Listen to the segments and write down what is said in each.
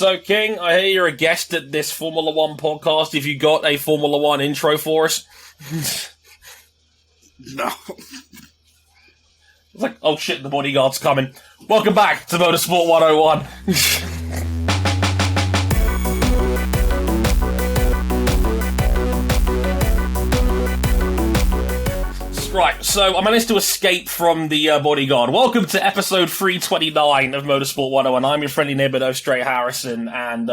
So, King, I hear you're a guest at this Formula One podcast. Have you got a Formula One intro for us? No. It's like, oh shit, the bodyguard's coming. Welcome back to Motorsport 101. Right, so I managed to escape from the bodyguard. Welcome to episode 329 of Motorsport 101. I'm your friendly neighbour, Dre Harrison, and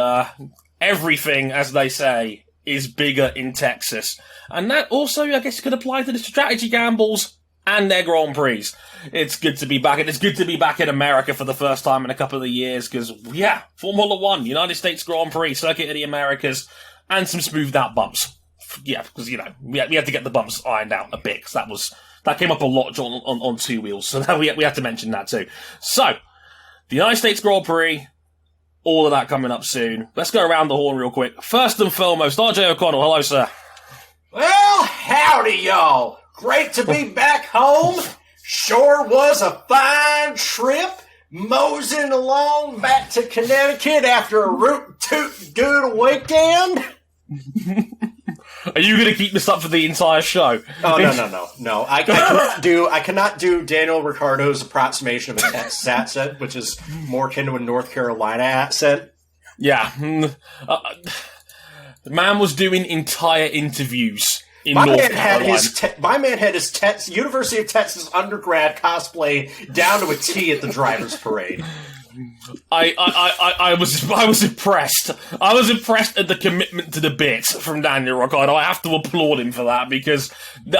everything, as they say, is bigger in Texas. And that also, I guess, could apply to the strategy gambles and their Grand Prix. It's good to be back, and it's good to be back in America for the first time in a couple of years, because, yeah, Formula One, United States Grand Prix, Circuit of the Americas, and some smoothed out bumps. Yeah, because, you know, we had to get the bumps ironed out a bit, because that came up a lot on two wheels, so we had to mention that too. So, the United States Grand Prix, all of that coming up soon. Let's go around the horn real quick. First and foremost, RJ O'Connell, hello, sir. Well, howdy, y'all. Great to be back home. Sure was a fine trip. Moseying along back to Connecticut after a root toot good weekend. Are you going to keep this up for the entire show? Oh, no. I cannot do Daniel Ricciardo's approximation of a Texas accent, which is more akin to a North Carolina accent. Yeah. The man was doing entire interviews in North Carolina. My man had his University of Texas undergrad cosplay down to a T at the driver's parade. I was impressed. I was impressed at the commitment to the bit from Daniel Ricciardo. I have to applaud him for that, because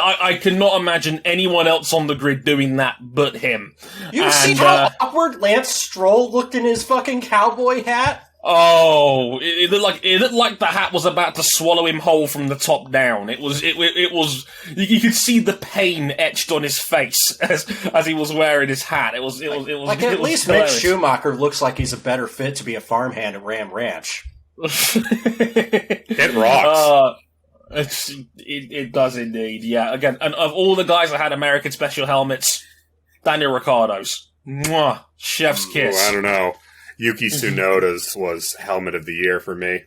I cannot imagine anyone else on the grid doing that but him. You see how awkward Lance Stroll looked in his fucking cowboy hat? Oh, it looked like the hat was about to swallow him whole from the top down. It was you could see the pain etched on his face as he was wearing his hat. It was at least Mick Schumacher looks like he's a better fit to be a farmhand at Ram Ranch. It rocks. It does indeed. Yeah. Again, and of all the guys that had American special helmets, Daniel Ricciardo's. Mwah, chef's kiss. I don't know. Yuki Tsunoda's was Helmet of the Year for me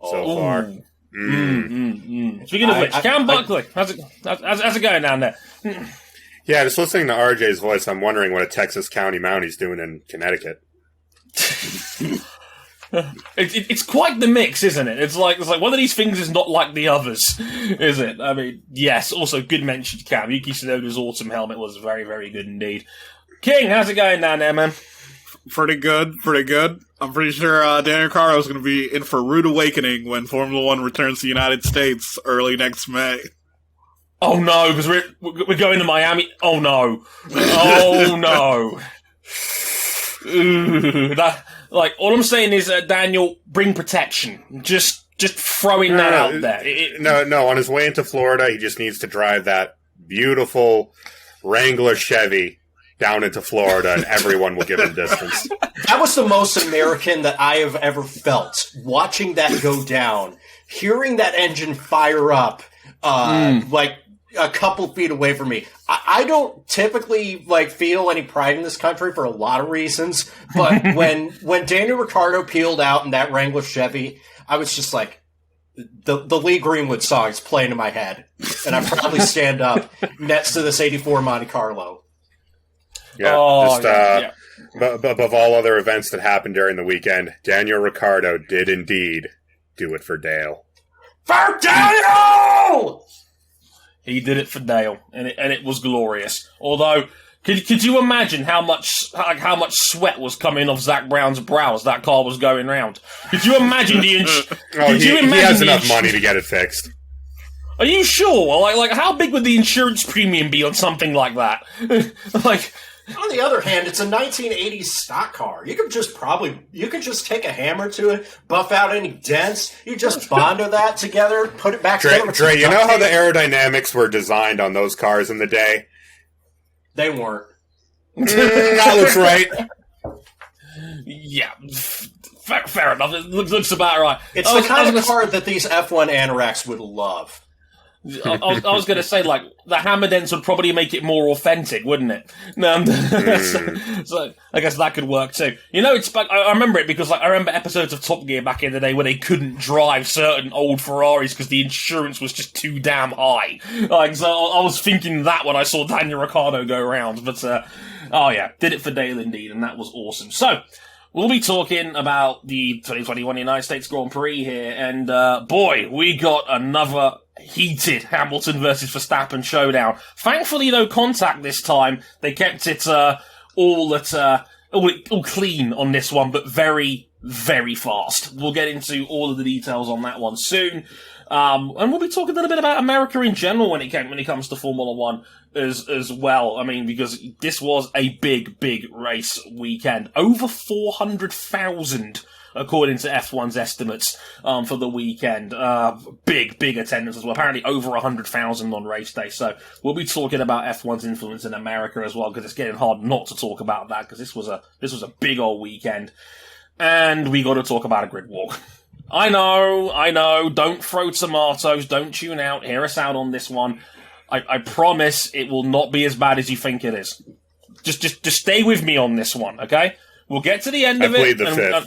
so far. Speaking of which, Cam Buckley, how's it going down there? Yeah, just listening to RJ's voice, I'm wondering what a Texas County Mounty's doing in Connecticut. It's quite the mix, isn't it? It's like one of these things is not like the others, is it? I mean, yes. Also, good mention, Cam. Yuki Tsunoda's autumn helmet was very, very good indeed. King, how's it going down there, man? Pretty good. I'm pretty sure Daniel Ricciardo is going to be in for a rude awakening when Formula One returns to the United States early next May. Oh no, because we're going to Miami. Oh no. Ooh, all I'm saying is, Daniel, bring protection. Just throwing that out there. No. On his way into Florida, he just needs to drive that beautiful Wrangler Chevy down into Florida, and everyone will give him distance. That was the most American that I have ever felt. Watching that go down, hearing that engine fire up, like a couple feet away from me. I don't typically feel any pride in this country for a lot of reasons, but when Daniel Ricciardo peeled out in that Wrangler Chevy, I was just like, the Lee Greenwood song is playing in my head, and I probably stand up next to this '84 Monte Carlo. Yeah, But above all other events that happened during the weekend, Daniel Ricciardo did indeed do it for Dale. For Dale! He did it for Dale, and it was glorious. Although, could you imagine how much sweat was coming off Zach Brown's brow as that car was going round? Could you imagine the? He has enough money to get it fixed. Are you sure? Like how big would the insurance premium be on something like that? On the other hand, it's a 1980s stock car. You could just take a hammer to it, buff out any dents. You just bond that together, put it back together. Dre, you know how the aerodynamics were designed on those cars in the day? They weren't. That looks right. Yeah, fair enough. It looks about right. It's the kind of car that these F1 anoraks would love. I was going to say, like, the hammer dents would probably make it more authentic, wouldn't it? So I guess that could work too. You know, it's like, I remember it because, like, I remember episodes of Top Gear back in the day where they couldn't drive certain old Ferraris because the insurance was just too damn high. Like, so I was thinking that when I saw Daniel Ricciardo go around. But, oh yeah, did it for Dale indeed, and that was awesome. So, we'll be talking about the 2021 United States Grand Prix here, and boy, we got another heated Hamilton versus Verstappen showdown. Thankfully, no contact this time. They kept it all clean on this one, but very, very fast. We'll get into all of the details on that one soon. And we'll be talking a little bit about America in general when it comes to Formula One as well. I mean, because this was a big, big race weekend. Over 400,000, according to F1's estimates, for the weekend. Big attendance as well. Apparently over 100,000 on race day. So we'll be talking about F1's influence in America as well, because it's getting hard not to talk about that, because this was a big old weekend. And we got to talk about a grid walk. I know, don't throw tomatoes, don't tune out, hear us out on this one. I promise it will not be as bad as you think it is. Just stay with me on this one, okay? We'll get to the end of it. I plead the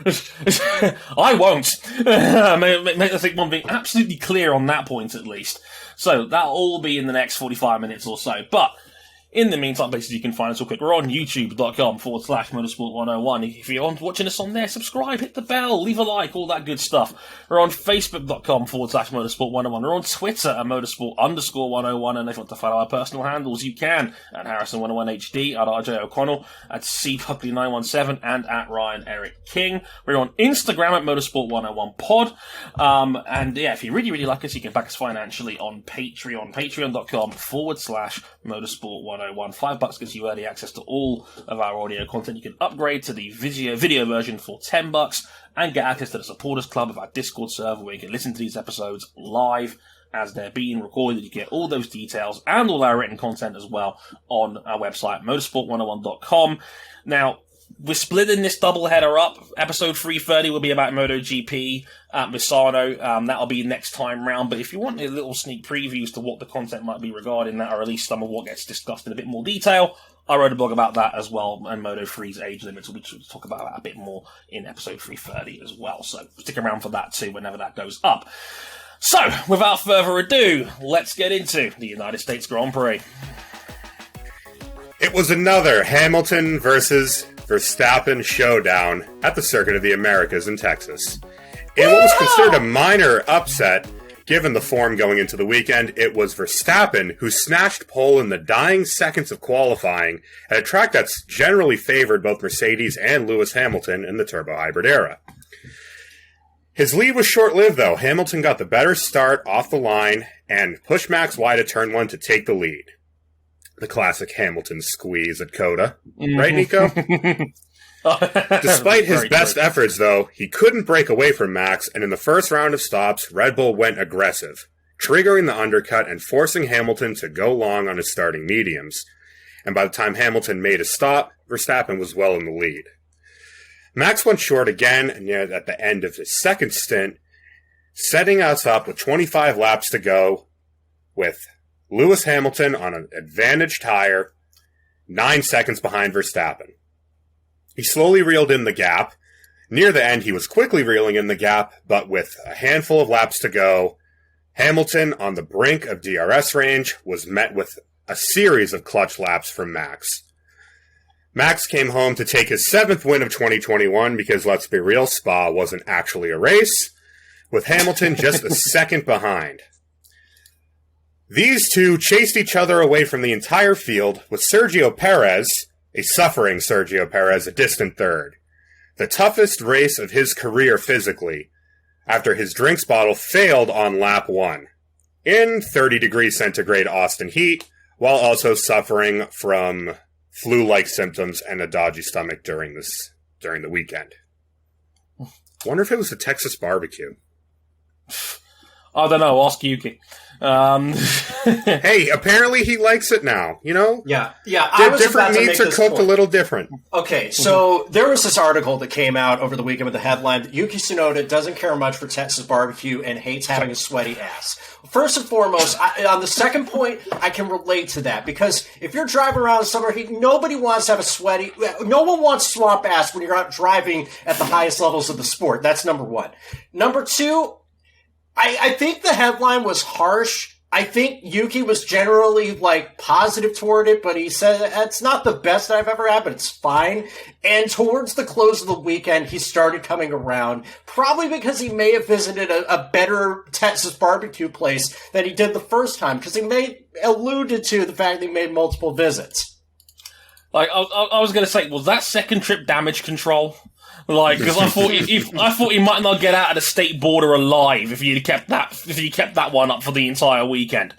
fifth. I won't. I think one thing absolutely clear on that point, at least. So, that'll all be in the next 45 minutes or so. But, in the meantime, basically, you can find us real quick. We're on youtube.com/motorsport101. If you're watching us on there, subscribe, hit the bell, leave a like, all that good stuff. We're on facebook.com/motorsport101. We're on Twitter at motorsport_101. And if you want to follow our personal handles, you can at Harrison101HD, at RJ O'Connell, at CPuckley917, and at Ryan Eric King. We're on Instagram at motorsport101pod. And yeah, if you really, really like us, you can back us financially on Patreon. Patreon.com/motorsport101. $5 gives you early access to all of our audio content. You can upgrade to the video version for $10 and get access to the supporters club of our Discord server, where you can listen to these episodes live as they're being recorded. You get all those details and all our written content as well on our website, motorsport101.com. Now, we're splitting this doubleheader up. Episode 330 will be about MotoGP at Misano. That'll be next time round. But if you want a little sneak previews to what the content might be regarding that, or at least some of what gets discussed in a bit more detail, I wrote a blog about that as well. And Moto3's age limits, we'll talk about that a bit more in episode 330 as well. So stick around for that too whenever that goes up. So, without further ado, let's get into the United States Grand Prix. It was another Hamilton versus Verstappen showdown at the Circuit of the Americas in Texas. In what was considered a minor upset, given the form going into the weekend, it was Verstappen who snatched pole in the dying seconds of qualifying at a track that's generally favored both Mercedes and Lewis Hamilton in the turbo hybrid era. His lead was short-lived, though. Hamilton got the better start off the line and pushed Max wide at turn 1 to take the lead. The classic Hamilton squeeze at COTA. Right, Nico? Despite his best efforts, though, he couldn't break away from Max, and in the first round of stops, Red Bull went aggressive, triggering the undercut and forcing Hamilton to go long on his starting mediums. And by the time Hamilton made a stop, Verstappen was well in the lead. Max went short again near at the end of his second stint, setting us up with 25 laps to go, with Lewis Hamilton on an advantage tire, 9 seconds behind Verstappen. He slowly reeled in the gap. Near the end, he was quickly reeling in the gap, but with a handful of laps to go, Hamilton, on the brink of DRS range, was met with a series of clutch laps from Max. Max came home to take his 7th win of 2021 because, let's be real, Spa wasn't actually a race, with Hamilton just a second behind. These two chased each other away from the entire field, with Sergio Perez, a suffering Sergio Perez, a distant third. The toughest race of his career physically, after his drinks bottle failed on lap 1, in 30 centigrade Austin heat, while also suffering from flu-like symptoms and a dodgy stomach during the weekend. Wonder if it was the Texas barbecue. I don't know. Ask Yuki. Hey, apparently he likes it now, you know? Yeah. I was Different about to meats make are this cooked point. a little different. Okay, so there was this article that came out over the weekend with the headline that Yuki Tsunoda doesn't care much for Texas barbecue and hates having a sweaty ass. First and foremost, on the second point, I can relate to that because if you're driving around in summer heat, nobody wants to have a sweaty. No one wants swamp ass when you're out driving at the highest levels of the sport. That's number one. Number two, I think the headline was harsh. I think Yuki was generally, positive toward it, but he said it's not the best I've ever had, but it's fine. And towards the close of the weekend, he started coming around, probably because he may have visited a better Texas barbecue place than he did the first time, because he alluded to the fact that he made multiple visits. I was going to say, was that second trip damage control? Because I thought he might not get out of the state border alive if you kept that one up for the entire weekend.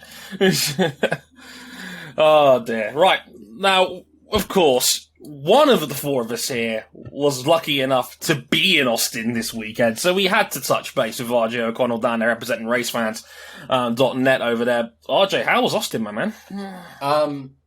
Oh dear. Right. Now, of course, one of the four of us here was lucky enough to be in Austin this weekend, so we had to touch base with RJ O'Connell down there representing racefans.net over there. RJ, how was Austin, my man?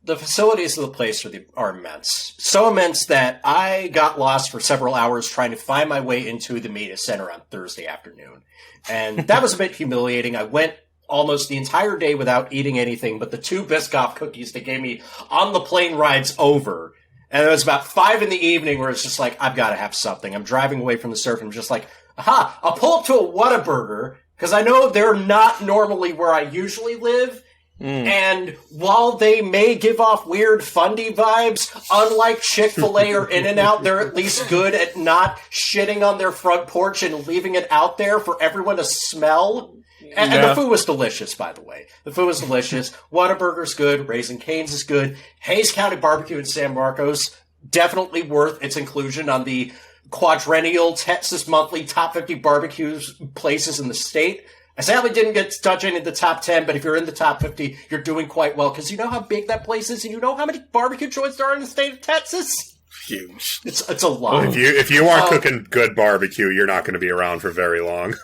The facilities of the place are immense. So immense that I got lost for several hours trying to find my way into the media center on Thursday afternoon. And that was a bit humiliating. I went almost the entire day without eating anything but the 2 Biscoff cookies they gave me on the plane rides over. And it was about 5 in the evening where it's just like, I've got to have something. I'm driving away from the surf and I'm just like, aha, I'll pull up to a Whataburger because I know they're not normally where I usually live. And while they may give off weird fundy vibes, unlike Chick-fil-A or In-N-Out, they're at least good at not shitting on their front porch and leaving it out there for everyone to smell. And the food was delicious, by the way. The food was delicious. Whataburger's good. Raising Cane's is good. Hayes County Barbecue in San Marcos, definitely worth its inclusion on the quadrennial Texas Monthly Top 50 Barbecues places in the state. I sadly didn't get to touch any of the top 10, but if you're in the top 50, you're doing quite well, because you know how big that place is, and you know how many barbecue joints there are in the state of Texas? Huge. It's a lot. If you aren't cooking good barbecue, you're not going to be around for very long.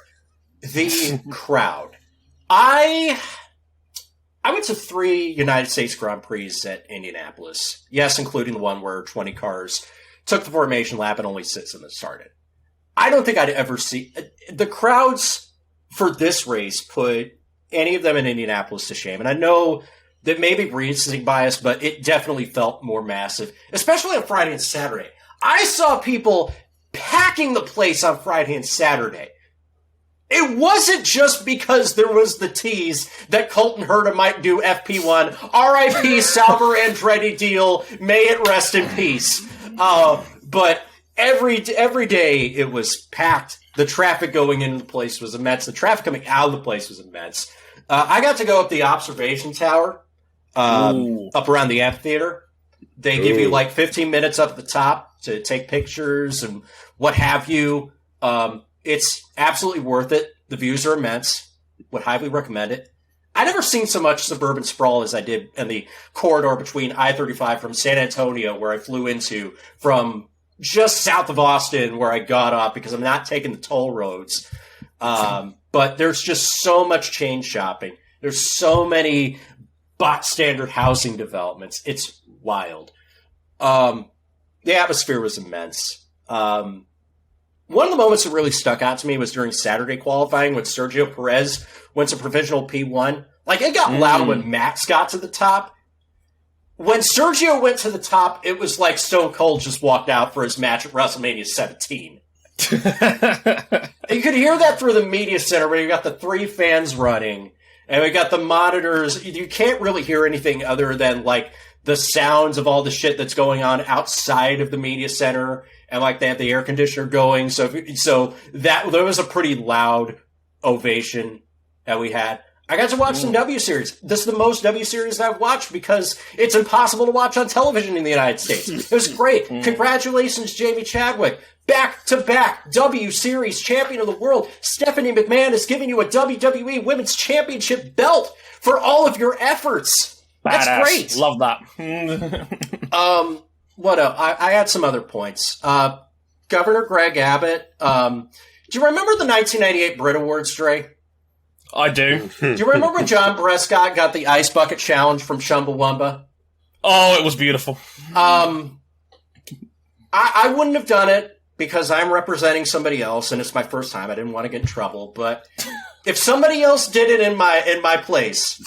The crowd. I went to 3 United States Grand Prix at Indianapolis. Yes, including the one where 20 cars took the formation lap and only 6 of them started. I don't think I'd ever see... The crowds for this race put any of them in Indianapolis to shame. And I know that maybe recency bias, but it definitely felt more massive, especially on Friday and Saturday. I saw people packing the place on Friday and Saturday. It wasn't just because there was the tease that Colton Herta might do FP1. R.I.P. Salver Andretti deal. May it rest in peace. But every day it was packed. The traffic going into the place was immense. The traffic coming out of the place was immense. I got to go up the observation tower, up around the amphitheater. They give you 15 minutes up at the top to take pictures and what have you. It's absolutely worth it. The views are immense. Would highly recommend it. I never seen so much suburban sprawl as I did in the corridor between I-35 from San Antonio, where I flew into, from just south of Austin, where I got off because I'm not taking the toll roads. But there's just so much chain shopping. There's so many bot standard housing developments. It's wild. The atmosphere was immense. One of the moments that really stuck out to me was during Saturday qualifying when Sergio Perez went to provisional P1. It got loud when Max got to the top. When Sergio went to the top, it was like Stone Cold just walked out for his match at WrestleMania 17. You could hear that through the media center where you got the 3 fans running, and we got the monitors. You can't really hear anything other than, the sounds of all the shit that's going on outside of the media center, and, they have the air conditioner going. So there was a pretty loud ovation that we had. I got to watch some W Series. This is the most W Series I've watched because it's impossible to watch on television in the United States. It was great. Congratulations, Jamie Chadwick. Back-to-back W Series champion of the world. Stephanie McMahon is giving you a WWE Women's Championship belt for all of your efforts. Badass. That's great. Love that. What else? I had some other points. Governor Greg Abbott. Do you remember the 1998 Brit Awards, Dre? I do. Do you remember when John Prescott got the ice bucket challenge from Chumbawamba? Oh, it was beautiful. I wouldn't have done it because I'm representing somebody else, and it's my first time. I didn't want to get in trouble. But if somebody else did it in my place,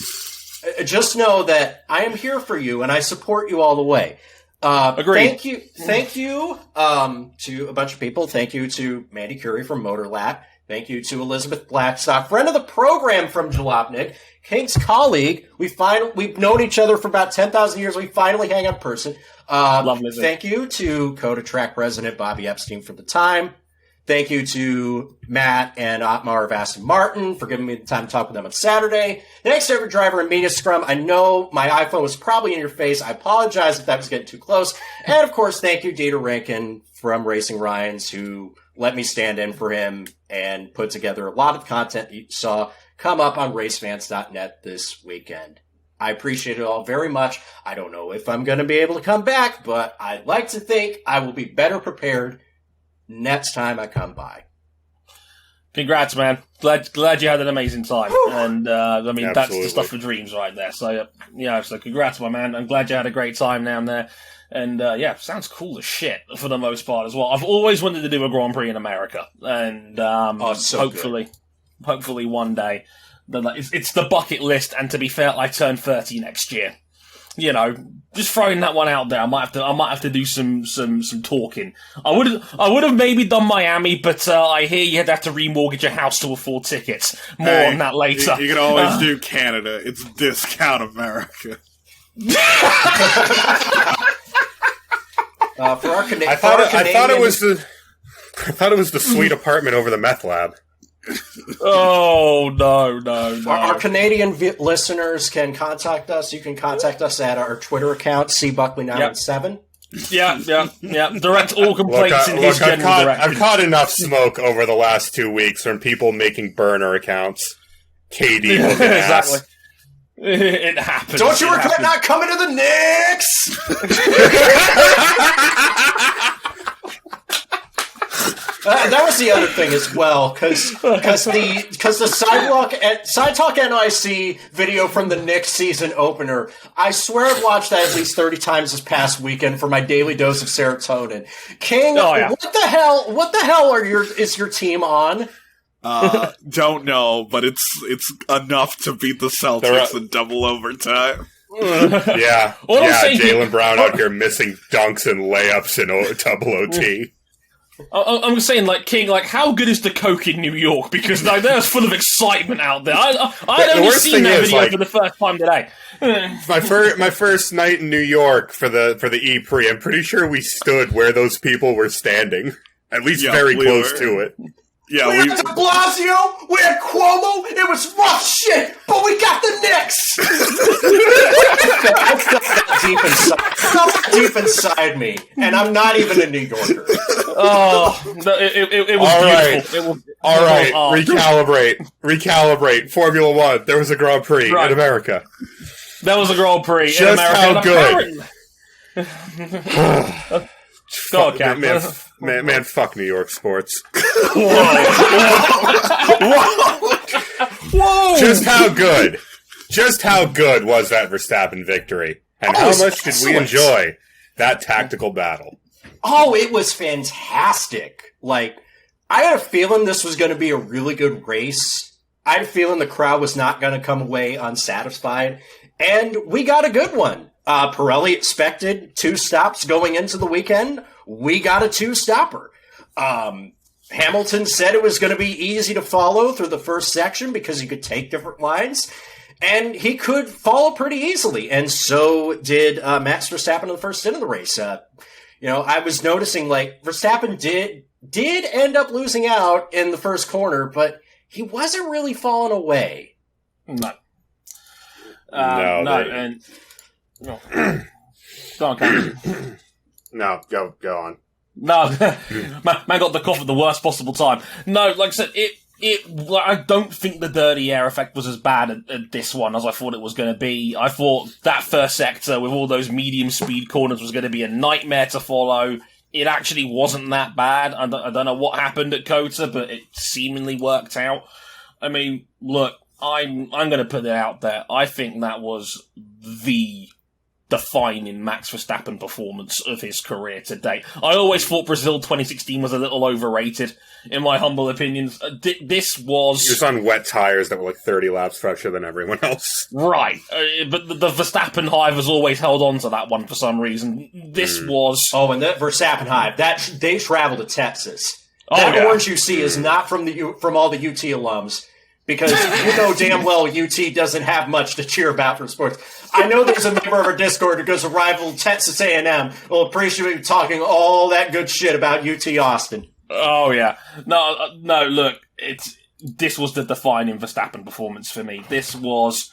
just know that I am here for you, and I support you all the way. Agreed. Thank you to a bunch of people. Thank you to Mandy Curie from Motorlap. Thank you to Elizabeth Blackstock, friend of the program from Jalopnik, King's colleague. We've known each other for about 10,000 years. We finally hang out in person. Lovely. Thank you to COTA Track President Bobby Epstein for the time. Thank you to Matt and Otmar of Aston Martin for giving me the time to talk with them on Saturday. Thanks to every driver and media scrum. I know my iPhone was probably in your face. I apologize if that was getting too close. And, of course, thank you, Dieter Rankin from Racing Ryans, who let me stand in for him and put together a lot of content that you saw come up on racefans.net this weekend. I appreciate it all very much. I don't know if I'm going to be able to come back, but I'd like to think I will be better prepared next time I come by. Congrats, man. Glad you had an amazing time. And, Absolutely. That's the stuff for dreams right there. So, so congrats, my man. I'm glad you had a great time down there. And, sounds cool as shit for the most part as well. I've always wanted to do a Grand Prix in America. And, hopefully one day. It's the bucket list. And to be fair, I turn 30 next year. Just throwing that one out there. I might have to do some talking. I would have maybe done Miami, but I hear you'd have to remortgage a house to afford tickets. More on that later. You can always do Canada. It's discount America. For our I thought it was the sweet apartment over the meth lab. Oh, no. Our Canadian listeners can contact us. You can contact us at our Twitter account, cbuckley917. Yeah. Direct all complaints in his general direction. I've caught enough smoke over the last 2 weeks from people making burner accounts. KD looking exactly. ass. It happens. Don't you regret not coming to the Knicks? That was the other thing as well, because the Side Talk NIC video from the Knicks season opener, I swear I've watched that at least 30 times this past weekend for my daily dose of serotonin. King, what the hell is your team on? Don't know, but it's enough to beat the Celtics in double overtime. Yeah, Jaylen Brown out here missing dunks and layups in double OT. I'm saying, King, how good is the coke in New York? Because there's full of excitement out there. I'd only seen that video for the first time today. My first night in New York for the E-Prix, I'm pretty sure we stood where those people were standing. At least very close to it. Yeah, we had de Blasio, we had Cuomo, it was rough shit, but we got the Knicks! I felt that deep inside me, and I'm not even a New Yorker. Oh, it was beautiful. All right, recalibrate. Formula One, there was a Grand Prix in America. There was a Grand Prix in America. How good. Go on, Cap. Man, fuck New York sports. Whoa! Just how good was that Verstappen victory? And how much did we enjoy that tactical battle? Oh, it was fantastic. I had a feeling this was going to be a really good race. I had a feeling the crowd was not going to come away unsatisfied. And we got a good one. Pirelli expected 2 stops going into the weekend. We got a 2-stopper. Hamilton said it was going to be easy to follow through the first section because he could take different lines. And he could follow pretty easily. And so did Max Verstappen in the first stint of the race. I was noticing, Verstappen did end up losing out in the first corner, but he wasn't really falling away. No. No. Go on, Cam. No, go on. No, man got the cough at the worst possible time. No, like I said, I don't think the dirty air effect was as bad at this one as I thought it was going to be. I thought that first sector with all those medium speed corners was going to be a nightmare to follow. It actually wasn't that bad. I don't know what happened at COTA, but it seemingly worked out. I mean, look, I'm going to put it out there. I think that was the defining Max Verstappen performance of his career to date. I always thought Brazil 2016 was a little overrated, in my humble opinions. This was... He was on wet tires that were like 30 laps fresher than everyone else. Right. But the Verstappen hive has always held on to that one for some reason. This was... Oh, and that Verstappen hive, they travel to Texas. That orange you see is not from all the UT alums. Because you know damn well UT doesn't have much to cheer about from sports. I know there's a member of our Discord who goes to rival Texas A&M. Will appreciate you talking all that good shit about UT Austin. Oh yeah, no. Look, this was the defining Verstappen performance for me. This was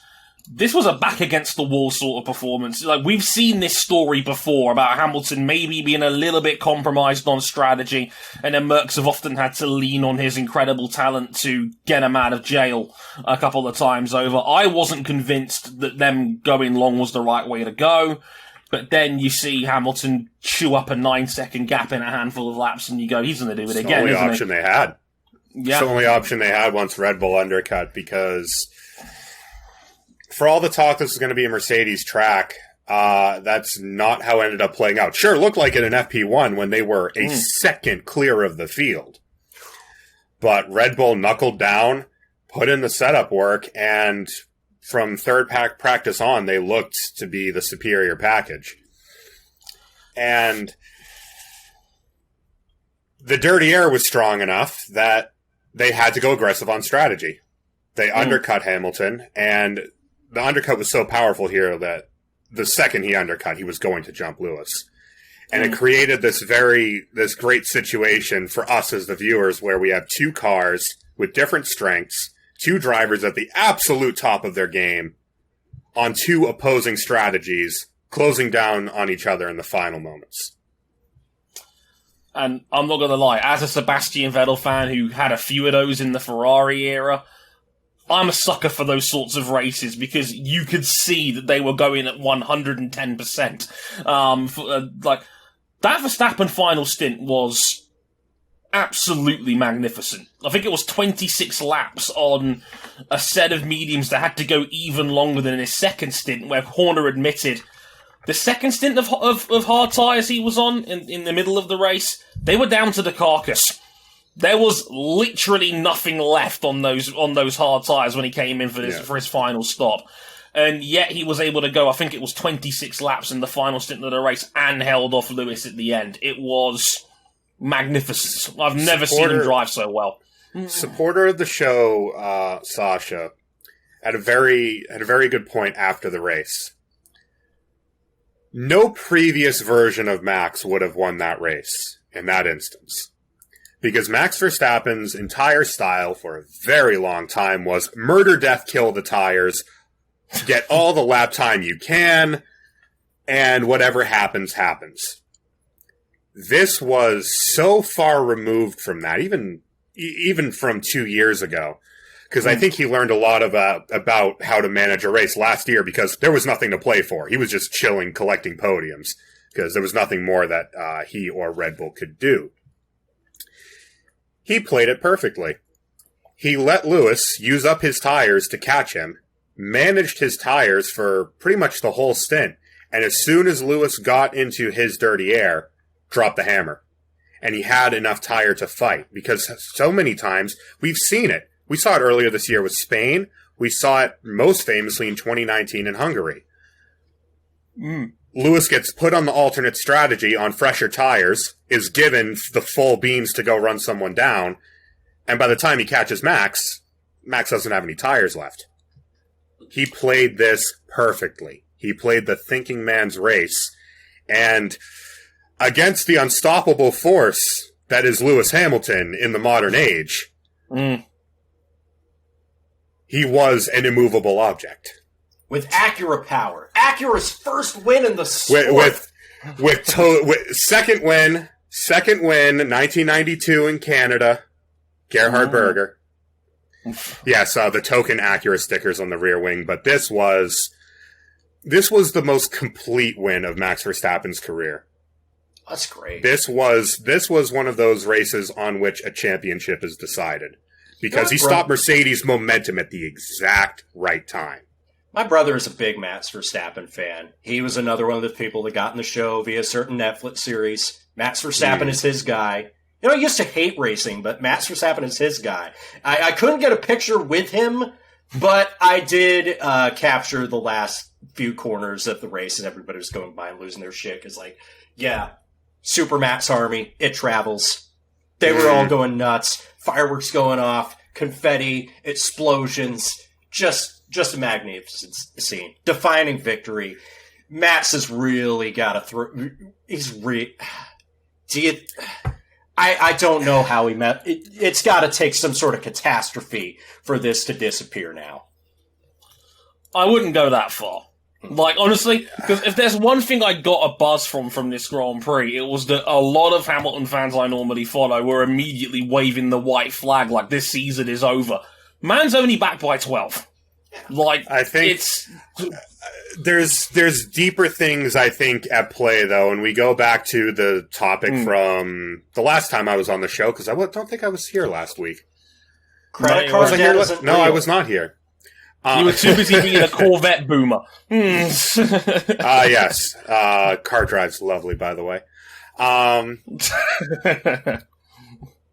a back against the wall sort of performance. Like, we've seen this story before about Hamilton maybe being a little bit compromised on strategy, and then Merckx have often had to lean on his incredible talent to get him out of jail a couple of times over. I wasn't convinced that them going long was the right way to go, but then you see Hamilton chew up a 9-second gap in a handful of laps, and you go, he's going to do it again, isn't he? It's the only option they had. Yeah. It's the only option they had once Red Bull undercut, because... for all the talk this is going to be a Mercedes track, that's not how it ended up playing out. Sure, it looked like it in FP1 when they were a second clear of the field. But Red Bull knuckled down, put in the setup work, and from third practice on, they looked to be the superior package. And the dirty air was strong enough that they had to go aggressive on strategy. They undercut Hamilton, and... the undercut was so powerful here that the second he undercut, he was going to jump Lewis. And it created this great situation for us as the viewers, where we have two cars with different strengths, two drivers at the absolute top of their game, on two opposing strategies, closing down on each other in the final moments. And I'm not going to lie, as a Sebastian Vettel fan who had a few of those in the Ferrari era, I'm a sucker for those sorts of races, because you could see that they were going at 110%. Like, that Verstappen final stint was absolutely magnificent. I think it was 26 laps on a set of mediums that had to go even longer than his second stint, where Horner admitted the second stint of hard tyres he was on in the middle of the race, they were down to the carcass. There was literally nothing left on those hard tyres when he came in for his final stop. And yet he was able to go, I think it was 26 laps in the final stint of the race, and held off Lewis at the end. It was magnificent. I've never seen him drive so well. Supporter of the show, Sasha, had a very good point after the race. No previous version of Max would have won that race in that instance. Because Max Verstappen's entire style for a very long time was murder, death, kill the tires, get all the lap time you can, and whatever happens, happens. This was so far removed from that, even from 2 years ago. Because I think he learned a lot about how to manage a race last year, because there was nothing to play for. He was just chilling, collecting podiums, because there was nothing more that he or Red Bull could do. He played it perfectly. He let Lewis use up his tires to catch him, managed his tires for pretty much the whole stint, and as soon as Lewis got into his dirty air, dropped the hammer. And he had enough tire to fight, because so many times we've seen it. We saw it earlier this year with Spain. We saw it most famously in 2019 in Hungary. Lewis gets put on the alternate strategy on fresher tires, is given the full beans to go run someone down, and by the time he catches Max doesn't have any tires left. He played this perfectly. He played the thinking man's race, and against the unstoppable force that is Lewis Hamilton in the modern age, he was an immovable object. With Acura power. Acura's first win in the sport. With second win, 1992 in Canada, Gerhard Berger. Yes, the token Acura stickers on the rear wing, but this was the most complete win of Max Verstappen's career. That's great. This was one of those races on which a championship is decided. because he stopped Mercedes' momentum at the exact right time. My brother is a big Max Verstappen fan. He was another one of the people that got in the show via a certain Netflix series. Max Verstappen is his guy. You know, I used to hate racing, but Max Verstappen is his guy. I couldn't get a picture with him, but I did capture the last few corners of the race as everybody was going by and losing their shit. Because, like, yeah, Super Max Army, it travels. They were all going nuts. Fireworks going off, confetti, explosions. Just a magnificent scene. Defining victory. Max has really got to throw. I don't know how he met. It's got to take some sort of catastrophe for this to disappear now. I wouldn't go that far. Like, honestly, because if there's one thing I got a buzz from this Grand Prix, it was that a lot of Hamilton fans I normally follow were immediately waving the white flag like this season is over. Man's only back by 12. Like, I think there's deeper things, I think, at play, though, and we go back to the topic from the last time I was on the show, because I don't think I was here last week. Credit card debt isn't real. No, I was not here. You were too busy being a Corvette boomer. Yes. Car drive's lovely, by the way.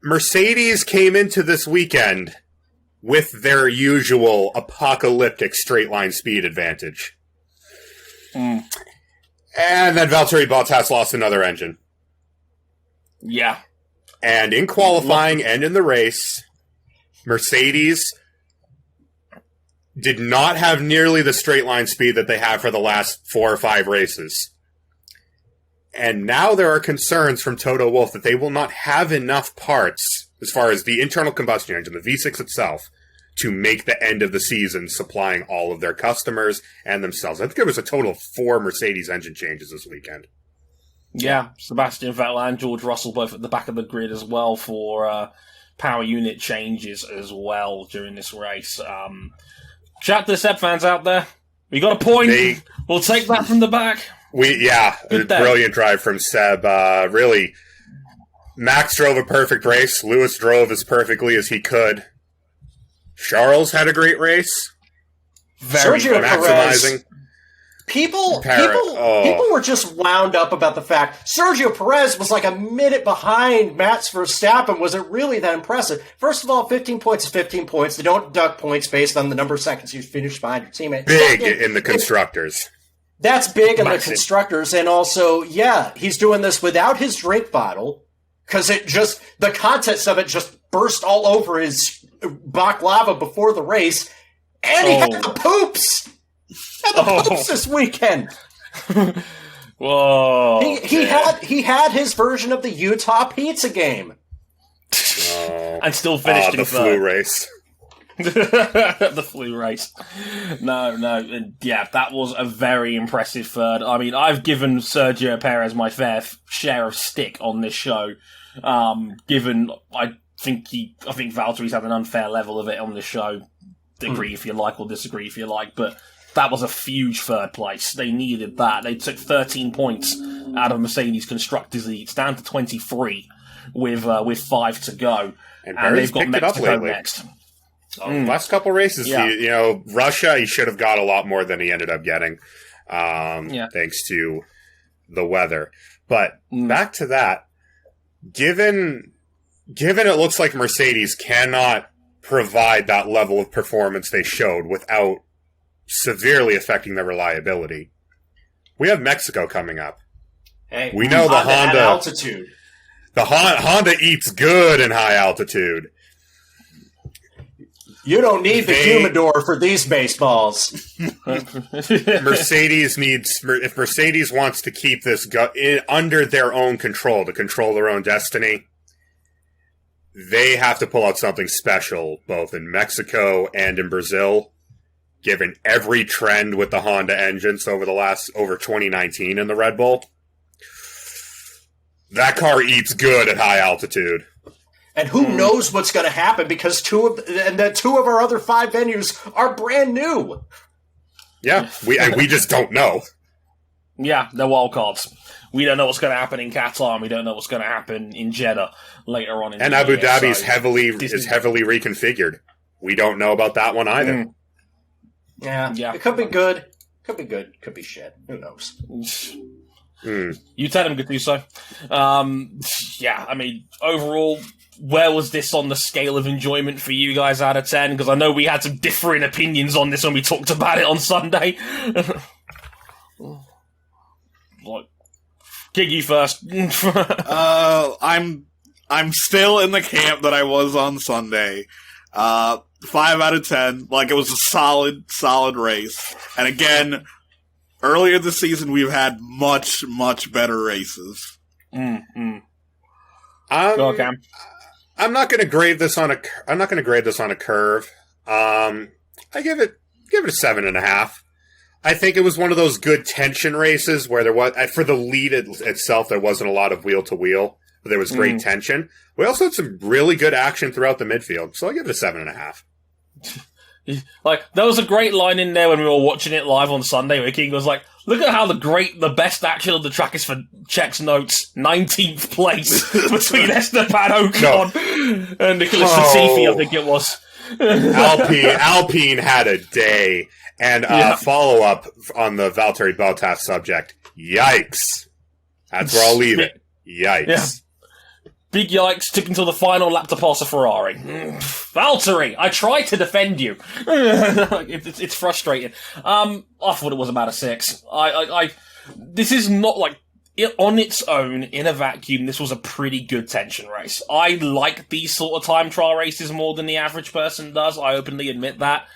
Mercedes came into this weekend with their usual apocalyptic straight-line speed advantage. And then Valtteri Bottas lost another engine. Yeah. And in qualifying and in the race, Mercedes did not have nearly the straight-line speed that they have for the last 4 or 5 races. And now there are concerns from Toto Wolff that they will not have enough parts, as far as the internal combustion engine, the V6 itself, to make the end of the season supplying all of their customers and themselves. I think there was a total of 4 Mercedes engine changes this weekend. Yeah, Sebastian Vettel and George Russell both at the back of the grid as well for power unit changes as well during this race. Shout to the Seb fans out there. We got a point. We'll take that from the back. Brilliant drive from Seb. Really, Max drove a perfect race. Lewis drove as perfectly as he could. Charles had a great race. Sergio maximizing. Perez. People were just wound up about the fact Sergio Perez was like a minute behind Max Verstappen. Was it really that impressive? First of all, 15 points is 15 points. They don't deduct points based on the number of seconds you finished behind your teammate. Big in the constructors. That's big in the constructors. And also, yeah, he's doing this without his drink bottle because the contents of it just burst all over his baklava before the race. And he had the poops. Poops this weekend. Whoa! He had his version of the Utah pizza game, and still finished in the flu race. The flu race. No, yeah, that was a very impressive third. I mean, I've given Sergio Perez my fair share of stick on this show. Given I think Valtteri's had an unfair level of it on this show. Agree if you like or disagree if you like, but that was a huge third place. They needed that. They took 13 points out of Mercedes Constructors League. It's down to 23 with 5 to go. And they've got Mexico next. Last couple races, Russia, he should have got a lot more than he ended up getting, thanks to the weather. But back to that, given it looks like Mercedes cannot provide that level of performance they showed without severely affecting their reliability. We have Mexico coming up. Hey, we know the Honda altitude. The Honda eats good in high altitude. You don't need the humidor for these baseballs. If Mercedes wants to keep this under their own control, to control their own destiny, they have to pull out something special, both in Mexico and in Brazil, given every trend with the Honda engines over 2019 in the Red Bull. That car eats good at high altitude. And who knows what's going to happen because two of our other 5 venues are brand new. Yeah, we just don't know. Yeah, they're wild cards. We don't know what's going to happen in Qatar, and we don't know what's going to happen in Jeddah later on in and the Abu year. Dhabi is So heavily reconfigured. We don't know about that one either. Yeah. It could be good. Could be good. Could be shit. Who knows? You tell him, Gattuso. Yeah, I mean, overall, where was this on the scale of enjoyment for you guys out of 10? Because I know we had some differing opinions on this when we talked about it on Sunday. Like, Gig, you first. I'm still in the camp that I was on Sunday. 5 out of 10. Like, it was a solid race. And again, earlier this season, we've had much, much better races. Go on, Cam. I'm not going to grade this on a curve. I give it a 7.5. I think it was one of those good tension races where there was, for the lead itself, there wasn't a lot of wheel to wheel, but there was great tension. We also had some really good action throughout the midfield, so I give it a 7.5. Like, there was a great line in there when we were watching it live on Sunday where King was like, look at how the best action of the track is for Czech's notes. 19th place between Esteban Ocon and Nicholas Latifi, I think it was. Alpine had a day. And follow up on the Valtteri Bottas subject. Yikes. That's where I'll leave it. Yikes. Yeah. Big yikes. Took until the final lap to pass a Ferrari. Valtteri, I tried to defend you. It's frustrating. I thought it was about a 6. This is not like, on its own, in a vacuum, this was a pretty good tension race. I like these sort of time trial races more than the average person does. I openly admit that.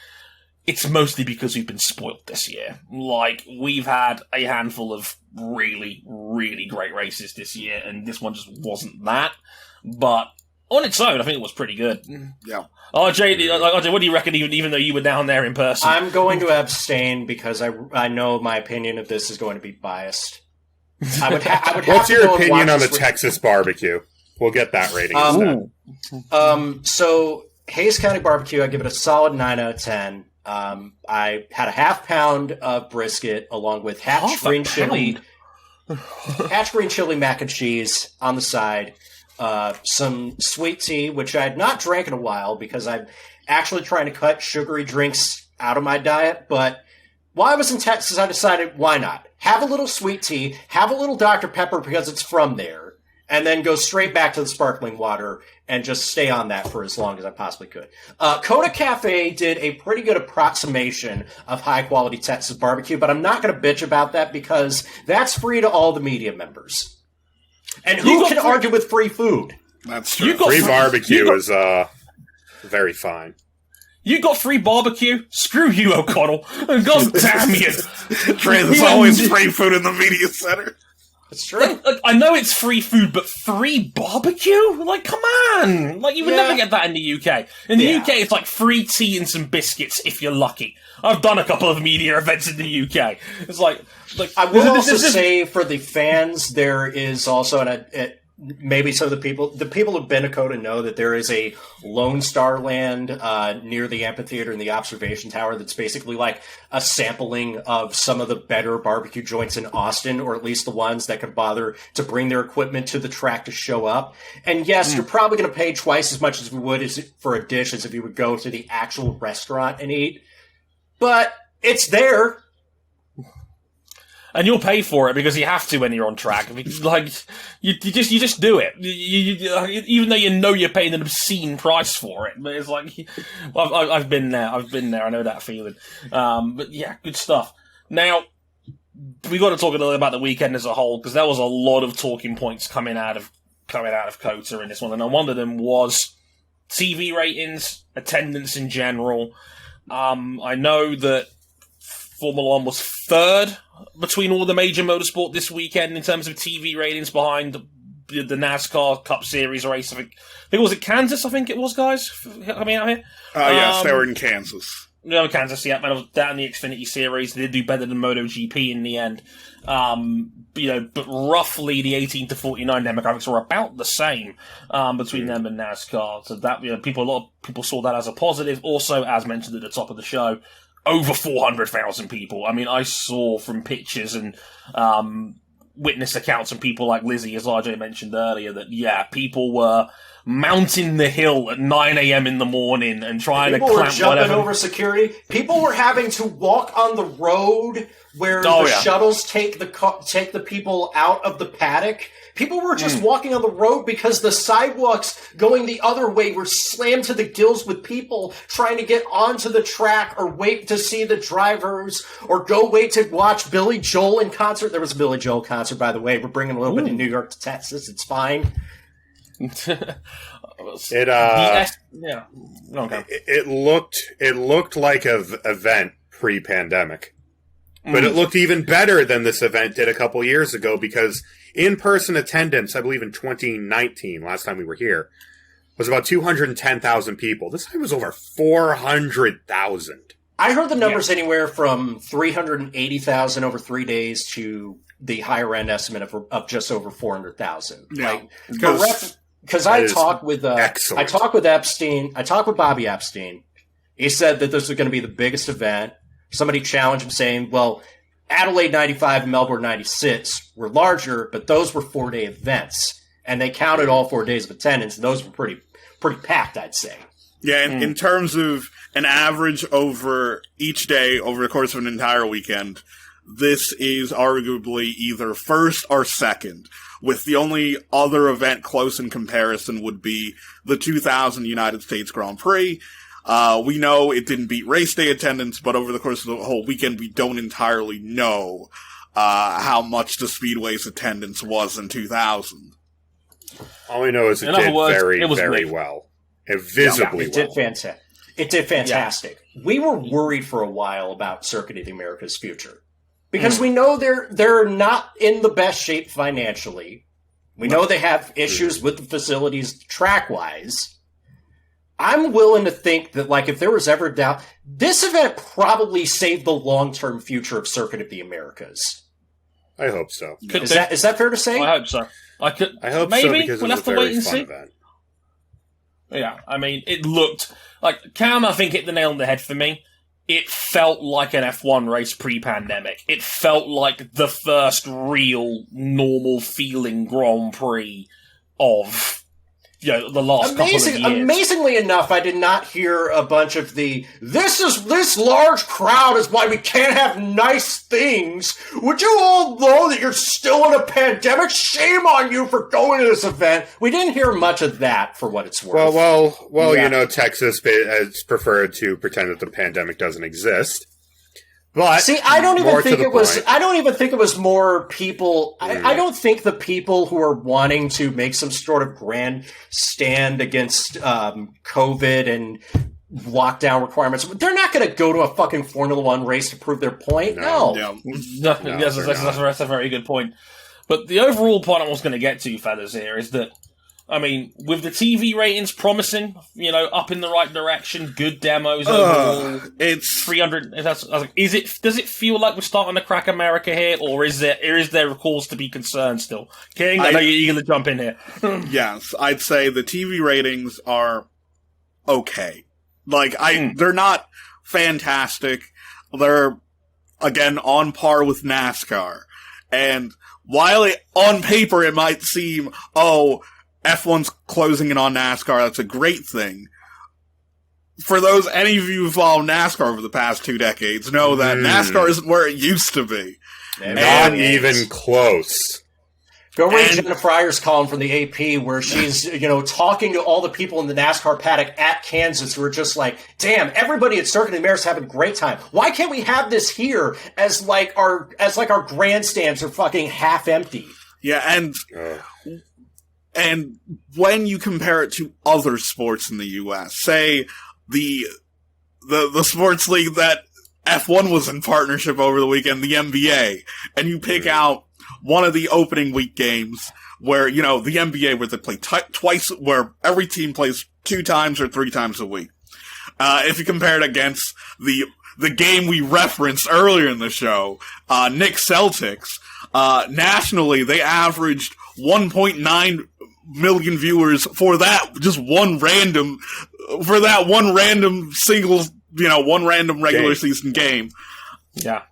It's mostly because we've been spoiled this year. Like, we've had a handful of really, really great races this year, and this one just wasn't that. But on its own, I think it was pretty good. Yeah. RJ, what do you reckon, even though you were down there in person? I'm going to abstain because I know my opinion of this is going to be biased. I would have What's to your go and opinion watch on the this Texas barbecue? We'll get that rating instead. So, Hayes County Barbecue, I give it a solid 9 out of 10. I had a half pound of brisket along with hatch green chili mac and cheese on the side, some sweet tea, which I had not drank in a while because I'm actually trying to cut sugary drinks out of my diet. But while I was in Texas, I decided, why not? Have a little sweet tea, have a little Dr. Pepper because it's from there, and then go straight back to the sparkling water and just stay on that for as long as I possibly could. COTA Cafe did a pretty good approximation of high-quality Texas barbecue, but I'm not going to bitch about that because that's free to all the media members. And who can argue with free food? That's true. Free barbecue is very fine. You got free barbecue? Screw you, O'Connell. God damn you. Trey, there's always free food in the media center. It's true. Like, I know it's free food, but free barbecue? Like, come on! Like, you would never get that in the UK. In the UK, it's like free tea and some biscuits if you're lucky. I've done a couple of media events in the UK. It's like I will also say for the fans, there is also maybe some of the people who've been to COTA know that there is a Lone Star Land near the amphitheater and the observation tower that's basically like a sampling of some of the better barbecue joints in Austin, or at least the ones that could bother to bring their equipment to the track to show up. And yes, you're probably going to pay twice as much as you would for a dish as if you would go to the actual restaurant and eat. But it's there. And you'll pay for it because you have to when you're on track. Like, you just do it. Even though you know you're paying an obscene price for it. But it's like, I've been there. I know that feeling. But yeah, good stuff. Now, we got to talk a little about the weekend as a whole, because there was a lot of talking points coming out of COTA in this one. And one of them was TV ratings, attendance in general. I know that Formula One was third between all the major motorsport this weekend in terms of TV ratings, behind the NASCAR Cup Series race. I think it was at Kansas. I think it was, guys. I mean, out here. Yes, they were in Kansas. No, Kansas. Yeah, man. Down in the Xfinity Series, they did do better than MotoGP in the end. But roughly the 18 to 49 demographics were about the same between them and NASCAR. So that, a lot of people saw that as a positive. Also, as mentioned at the top of the show, over 400,000 people. I mean, I saw from pictures and witness accounts from people like Lizzie, as RJ mentioned earlier, that, yeah, people were mounting the hill at 9 a.m. in the morning and trying to clamp whatever. People were jumping over security. People were having to walk on the road where the shuttles take the people out of the paddock. People were just walking on the road because the sidewalks going the other way were slammed to the gills with people trying to get onto the track or wait to see the drivers or go wait to watch Billy Joel in concert. There was a Billy Joel concert, by the way. We're bringing a little bit of New York to Texas. It's fine. Okay. It looked like an event pre-pandemic. But it looked even better than this event did a couple years ago because in-person attendance, I believe in 2019, last time we were here, was about 210,000 people. This time was over 400,000. I heard the numbers anywhere from 380,000 over 3 days to the higher end estimate of just over 400,000. Yeah. Because I talked with Epstein. I talked with Bobby Epstein. He said that this was going to be the biggest event. Somebody challenged him saying, well, Adelaide 95 and Melbourne 96 were larger, but those were 4-day events. And they counted all 4 days of attendance, and those were pretty packed, I'd say. Yeah, in terms of an average over each day over the course of an entire weekend, this is arguably either first or second, with the only other event close in comparison would be the 2000 United States Grand Prix. We know it didn't beat race day attendance, but over the course of the whole weekend, we don't entirely know how much the Speedway's attendance was in 2000. All we know is it did very well. It visibly well. It did fantastic. Yeah. We were worried for a while about Circuit of the Americas' future. Because we know they're not in the best shape financially. We know they have issues with the facilities track-wise. I'm willing to think that, like, if there was ever doubt, this event probably saved the long-term future of Circuit of the Americas. I hope so. Is that fair to say? I hope so. I hope maybe. So because we'll it have was to a very wait and fun see. Event. Yeah, I mean, it looked like Cam. I think hit the nail on the head for me. It felt like an F1 race pre-pandemic. It felt like the first real normal feeling Grand Prix of the last couple of years. Amazingly enough, I did not hear a bunch of this large crowd is why we can't have nice things. Would you all know that you're still in a pandemic? Shame on you for going to this event. We didn't hear much of that for what it's worth. Well, Texas has preferred to pretend that the pandemic doesn't exist. But see, I don't even think it was more people. I don't think the people who are wanting to make some sort of grand stand against COVID and lockdown requirements, they're not going to go to a fucking Formula One race to prove their point. No. That's a very good point. But the overall point I was going to get to, fellas, here is that, I mean, with the TV ratings promising, up in the right direction, good demos overall. It's 300. Does it feel like we're starting to crack America here, or is there cause to be concerned still? King, I know you're eager to jump in here. Yes, I'd say the TV ratings are okay. They're not fantastic. They're again on par with NASCAR, and while on paper it might seem, F1's closing in on NASCAR, that's a great thing. For any of you who follow NASCAR over the past 2 decades, know that NASCAR isn't where it used to be. Not even close. Go read Jenna Fryer's column from the AP where she's, talking to all the people in the NASCAR paddock at Kansas who are just like, damn, everybody at Circuit of the Americas is having a great time. Why can't we have this here as our grandstands are fucking half empty? Yeah, and when you compare it to other sports in the U.S., say the sports league that F1 was in partnership over the weekend, the NBA, and you pick out one of the opening week games where, the NBA where they play twice, where every team plays 2 times or 3 times a week. If you compare it against the game we referenced earlier in the show, Knicks Celtics, nationally they averaged 1.9 million viewers for that one random single, one random regular season game. Yeah.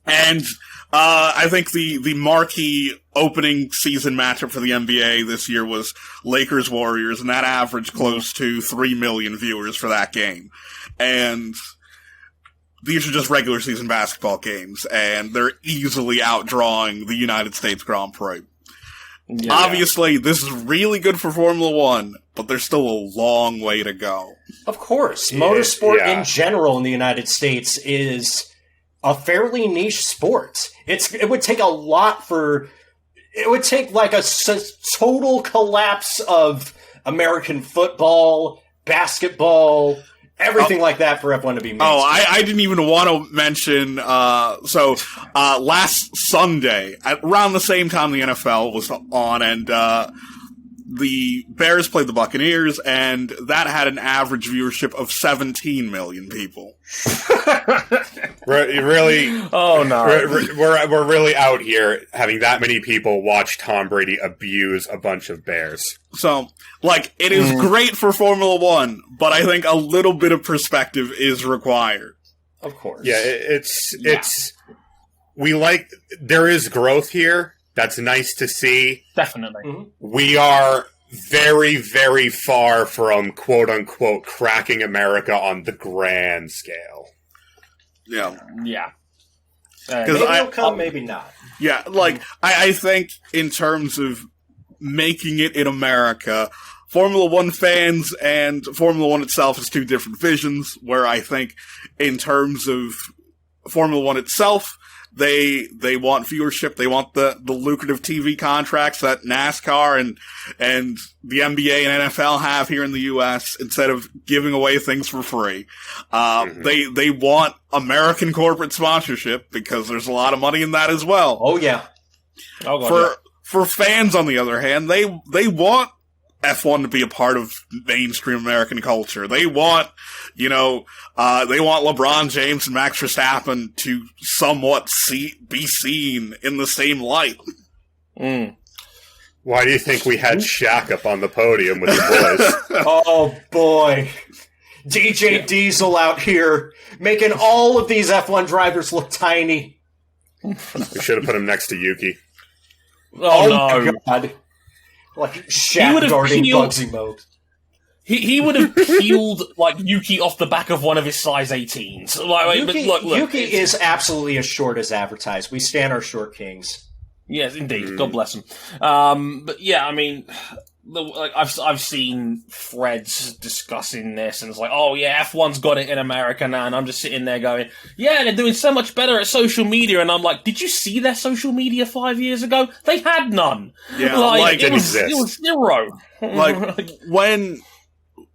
And I think the marquee opening season matchup for the NBA this year was Lakers-Warriors, and that averaged close to 3 million viewers for that game. And these are just regular season basketball games, and they're easily outdrawing the United States Grand Prix. Yeah. Obviously, this is really good for Formula One, but there's still a long way to go. Of course. Motorsport in general in the United States is a fairly niche sport. It would take a lot it would take like a total collapse of American football, basketball, everything like that for F1 to be made. Oh, I didn't even want to mention, last Sunday, around the same time the NFL was on, and the Bears played the Buccaneers, and that had an average viewership of 17 million people. Really? Oh, no. We're really out here having that many people watch Tom Brady abuse a bunch of bears. So, it is great for Formula One, but I think a little bit of perspective is required. Of course. Yeah, there is growth here. That's nice to see. Definitely. Mm-hmm. We are very, very far from quote-unquote cracking America on the grand scale. Yeah. Yeah. Maybe it'll come, maybe not. Yeah, I think in terms of making it in America, Formula One fans and Formula One itself is two different visions, where I think in terms of Formula One itself, they want viewership, they want the lucrative TV contracts that NASCAR and the NBA and NFL have here in the US, instead of giving away things for free. They want American corporate sponsorship, because there's a lot of money in that as well. Oh yeah. For fans, on the other hand, they want F1 to be a part of mainstream American culture. They want, they want LeBron James and Max Verstappen to somewhat be seen in the same light. Mm. Why do you think we had Shaq up on the podium with the boys? Oh boy. DJ Diesel out here making all of these F1 drivers look tiny. We should have put him next to Yuki. Oh no. My God. Like Shaq guarding Bugsy mode. He would have peeled Yuki off the back of one of his size 18s. Yuki is absolutely as short as advertised. We stand our short kings. Yes, indeed. God bless him. But yeah, I mean, I've seen threads discussing this, and it's like, oh yeah, F1's got it in America now, and I'm just sitting there going, yeah, they're doing so much better at social media, and I'm like, did you see their social media 5 years ago? They had none. Yeah, it was zero.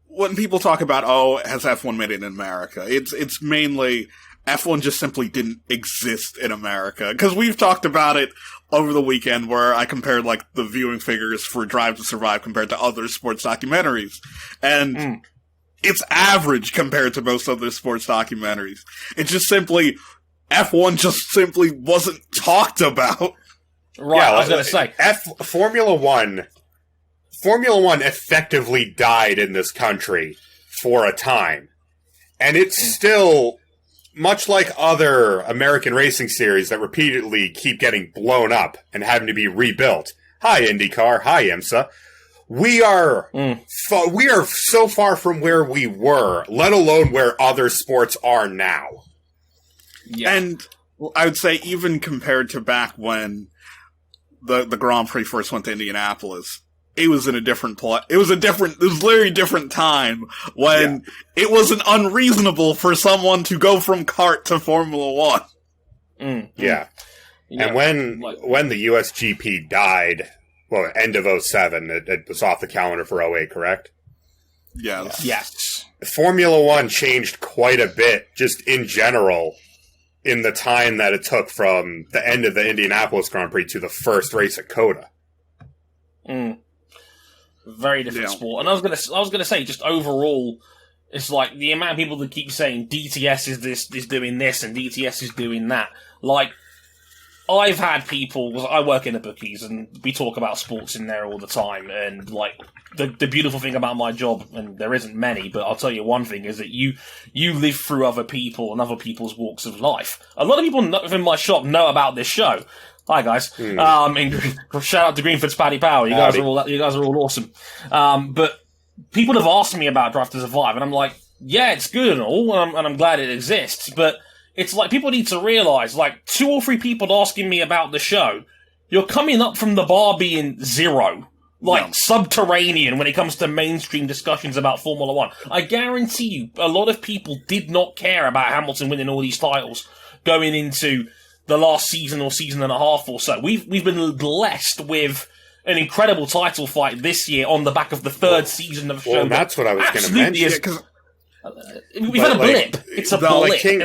When people talk about, has F1 made it in America? It's mainly F1 just simply didn't exist in America. Because we've talked about it over the weekend, where I compared the viewing figures for Drive to Survive compared to other sports documentaries. And it's average compared to most other sports documentaries. It's just simply, F1 just simply wasn't talked about. Right, yeah, I was going to say. Formula One effectively died in this country for a time. And it's still, much like other American racing series that repeatedly keep getting blown up and having to be rebuilt. Hi, IndyCar. Hi, IMSA. We are so far from where we were, let alone where other sports are now. Yeah. And I would say, even compared to back when the Grand Prix first went to Indianapolis, it was in a different it was literally a different time when it wasn't unreasonable for someone to go from kart to Formula One. Yeah. And when the USGP died, end of 07, it was off the calendar for 08, correct? Yes. Formula One changed quite a bit, just in general, in the time that it took from the end of the Indianapolis Grand Prix to the first race at COTA. Very different sport. And I was gonna say, just overall, it's like the amount of people that keep saying DTS is doing this and DTS is doing that. I've had people, I work in the bookies, and we talk about sports in there all the time, and, like, the beautiful thing about my job, and there isn't many, but I'll tell you one thing, is that you live through other people and other people's walks of life. A lot of people within my shop know about this show. Hi, guys. And shout out to Greenford's Paddy Power. You guys are all awesome. But people have asked me about Drive to Survive, and I'm like, yeah, it's good and all, and I'm glad it exists, but it's like, people need to realize, like, 2 or 3 people asking me about the show, you're coming up from the bar being 0. Like, subterranean when it comes to mainstream discussions about Formula One. I guarantee you, a lot of people did not care about Hamilton winning all these titles going into the last season or season and a half or so. We've been blessed with an incredible title fight this year on the back of the 3rd season of the show. Well, that's what I was going to mention. We've had a blip. It's a blip. Like King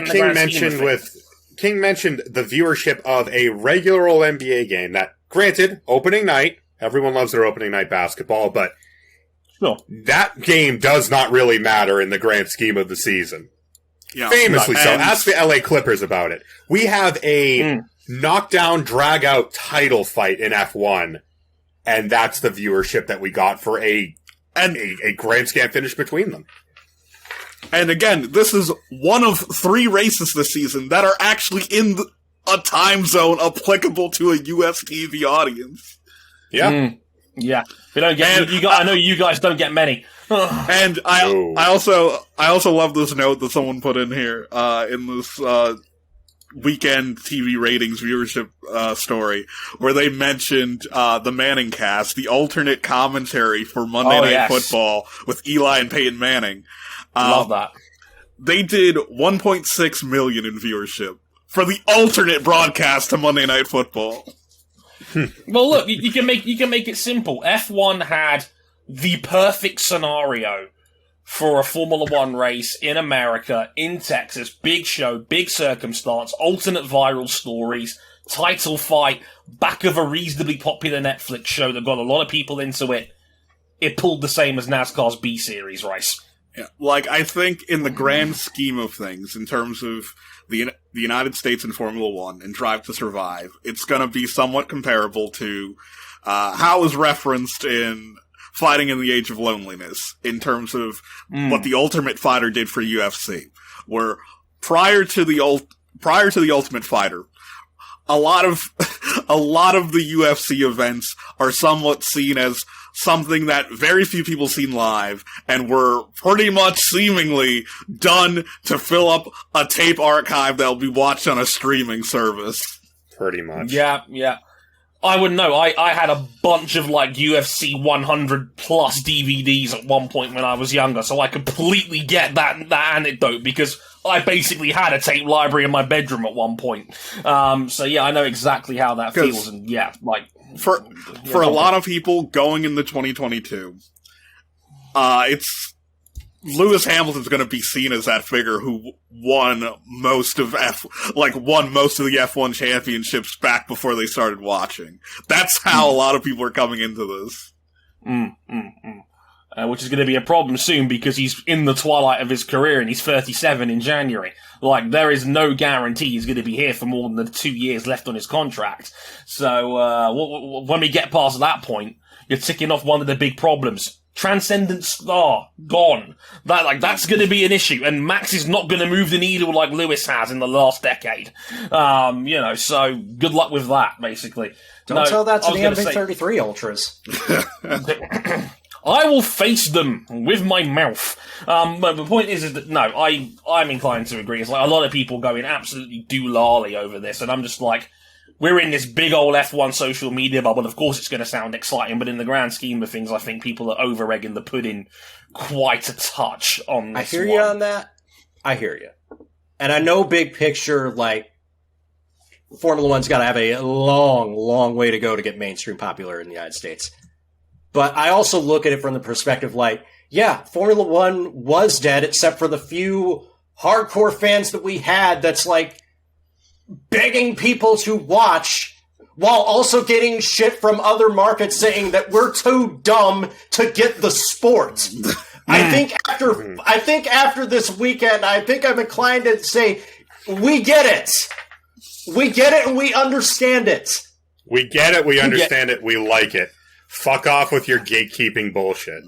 mentioned the viewership of a regular old NBA game that, granted, opening night, everyone loves their opening night basketball, but that game does not really matter in the grand scheme of the season. Yeah, famously so. Ask the LA Clippers about it. We have a knockdown, drag-out title fight in F1, and that's the viewership that we got for a grand slam finish between them. And again, this is one of 3 races this season that are actually in a time zone applicable to a US TV audience. Yeah. Yeah. We don't get, I know you guys don't get many. And I also love this note that someone put in here, in this, weekend TV ratings viewership, story, where they mentioned, the Manning cast, the alternate commentary for Monday Night Football with Eli and Peyton Manning. Love that. They did 1.6 million in viewership for the alternate broadcast to Monday Night Football. Well, look, you can make it simple. F1 had the perfect scenario for a Formula One race in America, in Texas. Big show, big circumstance, alternate viral stories, title fight, back of a reasonably popular Netflix show that got a lot of people into it. It pulled the same as NASCAR's B Series race. Yeah, like, I think in the grand scheme of things, in terms of the United States in Formula One and Drive to Survive, it's gonna be somewhat comparable to how it was referenced in Fighting in the Age of Loneliness, in terms of what the Ultimate Fighter did for UFC, where prior to the Ultimate Fighter, a lot of the UFC events are somewhat seen as something that very few people seen live, and were pretty much seemingly done to fill up a tape archive that'll be watched on a streaming service. Pretty much. Yeah. I wouldn't know. I had a bunch of, like, UFC 100 plus DVDs at one point when I was younger, so I completely get that anecdote, because I basically had a tape library in my bedroom at one point. So yeah, I know exactly how that feels, and yeah, like... For a lot of people going into 2022, it's Lewis Hamilton's going to be seen as that figure who won most of the F1 championships back before they started watching. That's how a lot of people are coming into this. Which is going to be a problem soon, because he's in the twilight of his career and he's 37 in January. Like, there is no guarantee he's going to be here for more than the 2 years left on his contract. So, when we get past that point, you're ticking off one of the big problems. Transcendent star, gone. That's going to be an issue, and Max is not going to move the needle like Lewis has in the last decade. So good luck with that, basically. Don't tell that to the MV33 Ultras. I will face them with my mouth. But the point is that, no, I'm inclined to agree. It's like a lot of people going absolutely doolally over this, and I'm just like, we're in this big old F1 social media bubble. Of course it's going to sound exciting, but in the grand scheme of things, I think people are over-egging the pudding quite a touch on this. I hear you on that. I hear you. And I know big picture, like, Formula One's got to have a long, long way to go to get mainstream popular in the United States. But I also look at it from the perspective like, yeah, Formula One was dead, except for the few hardcore fans that we had that's like begging people to watch, while also getting shit from other markets saying that we're too dumb to get the sport. I think after this weekend, I think I'm inclined to say, we get it. We get it and we understand it. We get it, we understand it, we like it. Fuck off with your gatekeeping bullshit.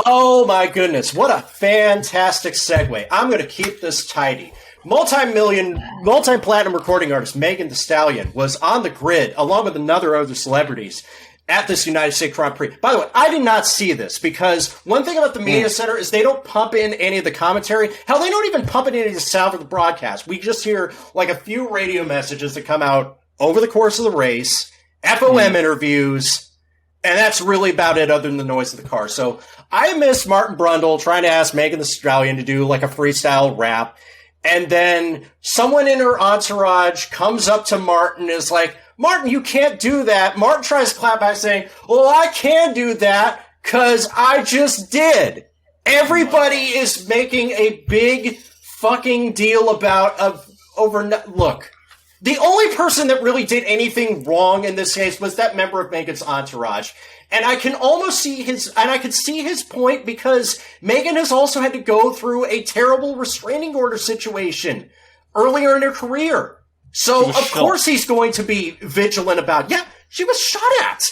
Oh my goodness, what a fantastic segue. I'm going to keep this tidy. Multi-platinum recording artist Megan Thee Stallion was on the grid along with other celebrities at this United States Grand Prix. By the way, I did not see this because one thing about the media center is they don't pump in any of the commentary. Hell, they don't even pump in any of the sound for the broadcast. We just hear like a few radio messages that come out over the course of the race, FOM interviews, and that's really about it other than the noise of the car. So I miss Martin Brundle trying to ask Megan Thee Stallion to do like a freestyle rap. And then someone in her entourage comes up to Martin and is like, Martin, you can't do that. Martin tries to clap back saying, well, I can do that because I just did. Everybody is making a big fucking deal about look. The only person that really did anything wrong in this case was that member of Megan's entourage. And I can almost see his point because Megan has also had to go through a terrible restraining order situation earlier in her career. So, of course, he's going to be vigilant about, she was shot at.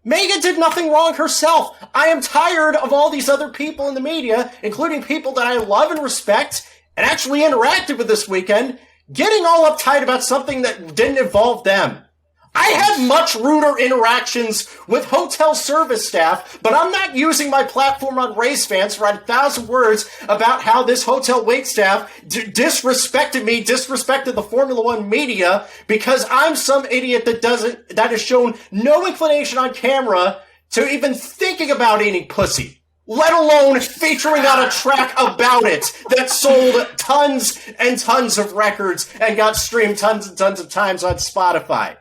Megan did nothing wrong herself. I am tired of all these other people in the media, including people that I love and respect and actually interacted with this weekend, getting all uptight about something that didn't involve them. I had much ruder interactions with hotel service staff, but I'm not using my platform on Race Fans to write 1,000 words about how this hotel waitstaff disrespected the Formula One media because I'm some idiot that has shown no inclination on camera to even thinking about eating pussy, let alone featuring on a track about it that sold tons and tons of records and got streamed tons and tons of times on Spotify.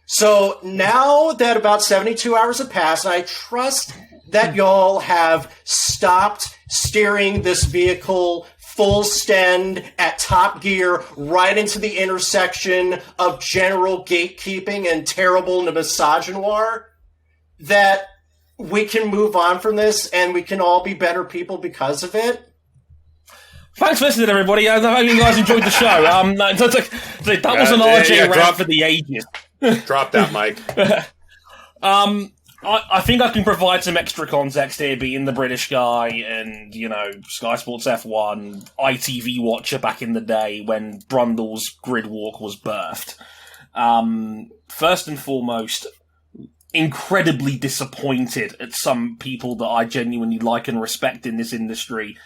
So now that about 72 hours have passed, I trust that y'all have stopped steering this vehicle full send at top gear right into the intersection of general gatekeeping and terrible misogynoir, that we can move on from this and we can all be better people because of it. Thanks for listening, everybody. I hope you guys enjoyed the show. That was an RJ rant for the ages. Drop that, Mike. I think I can provide some extra context here, being the British guy and, Sky Sports F1, ITV watcher back in the day when Brundle's grid walk was birthed. First and foremost, incredibly disappointed at some people that I genuinely like and respect in this industry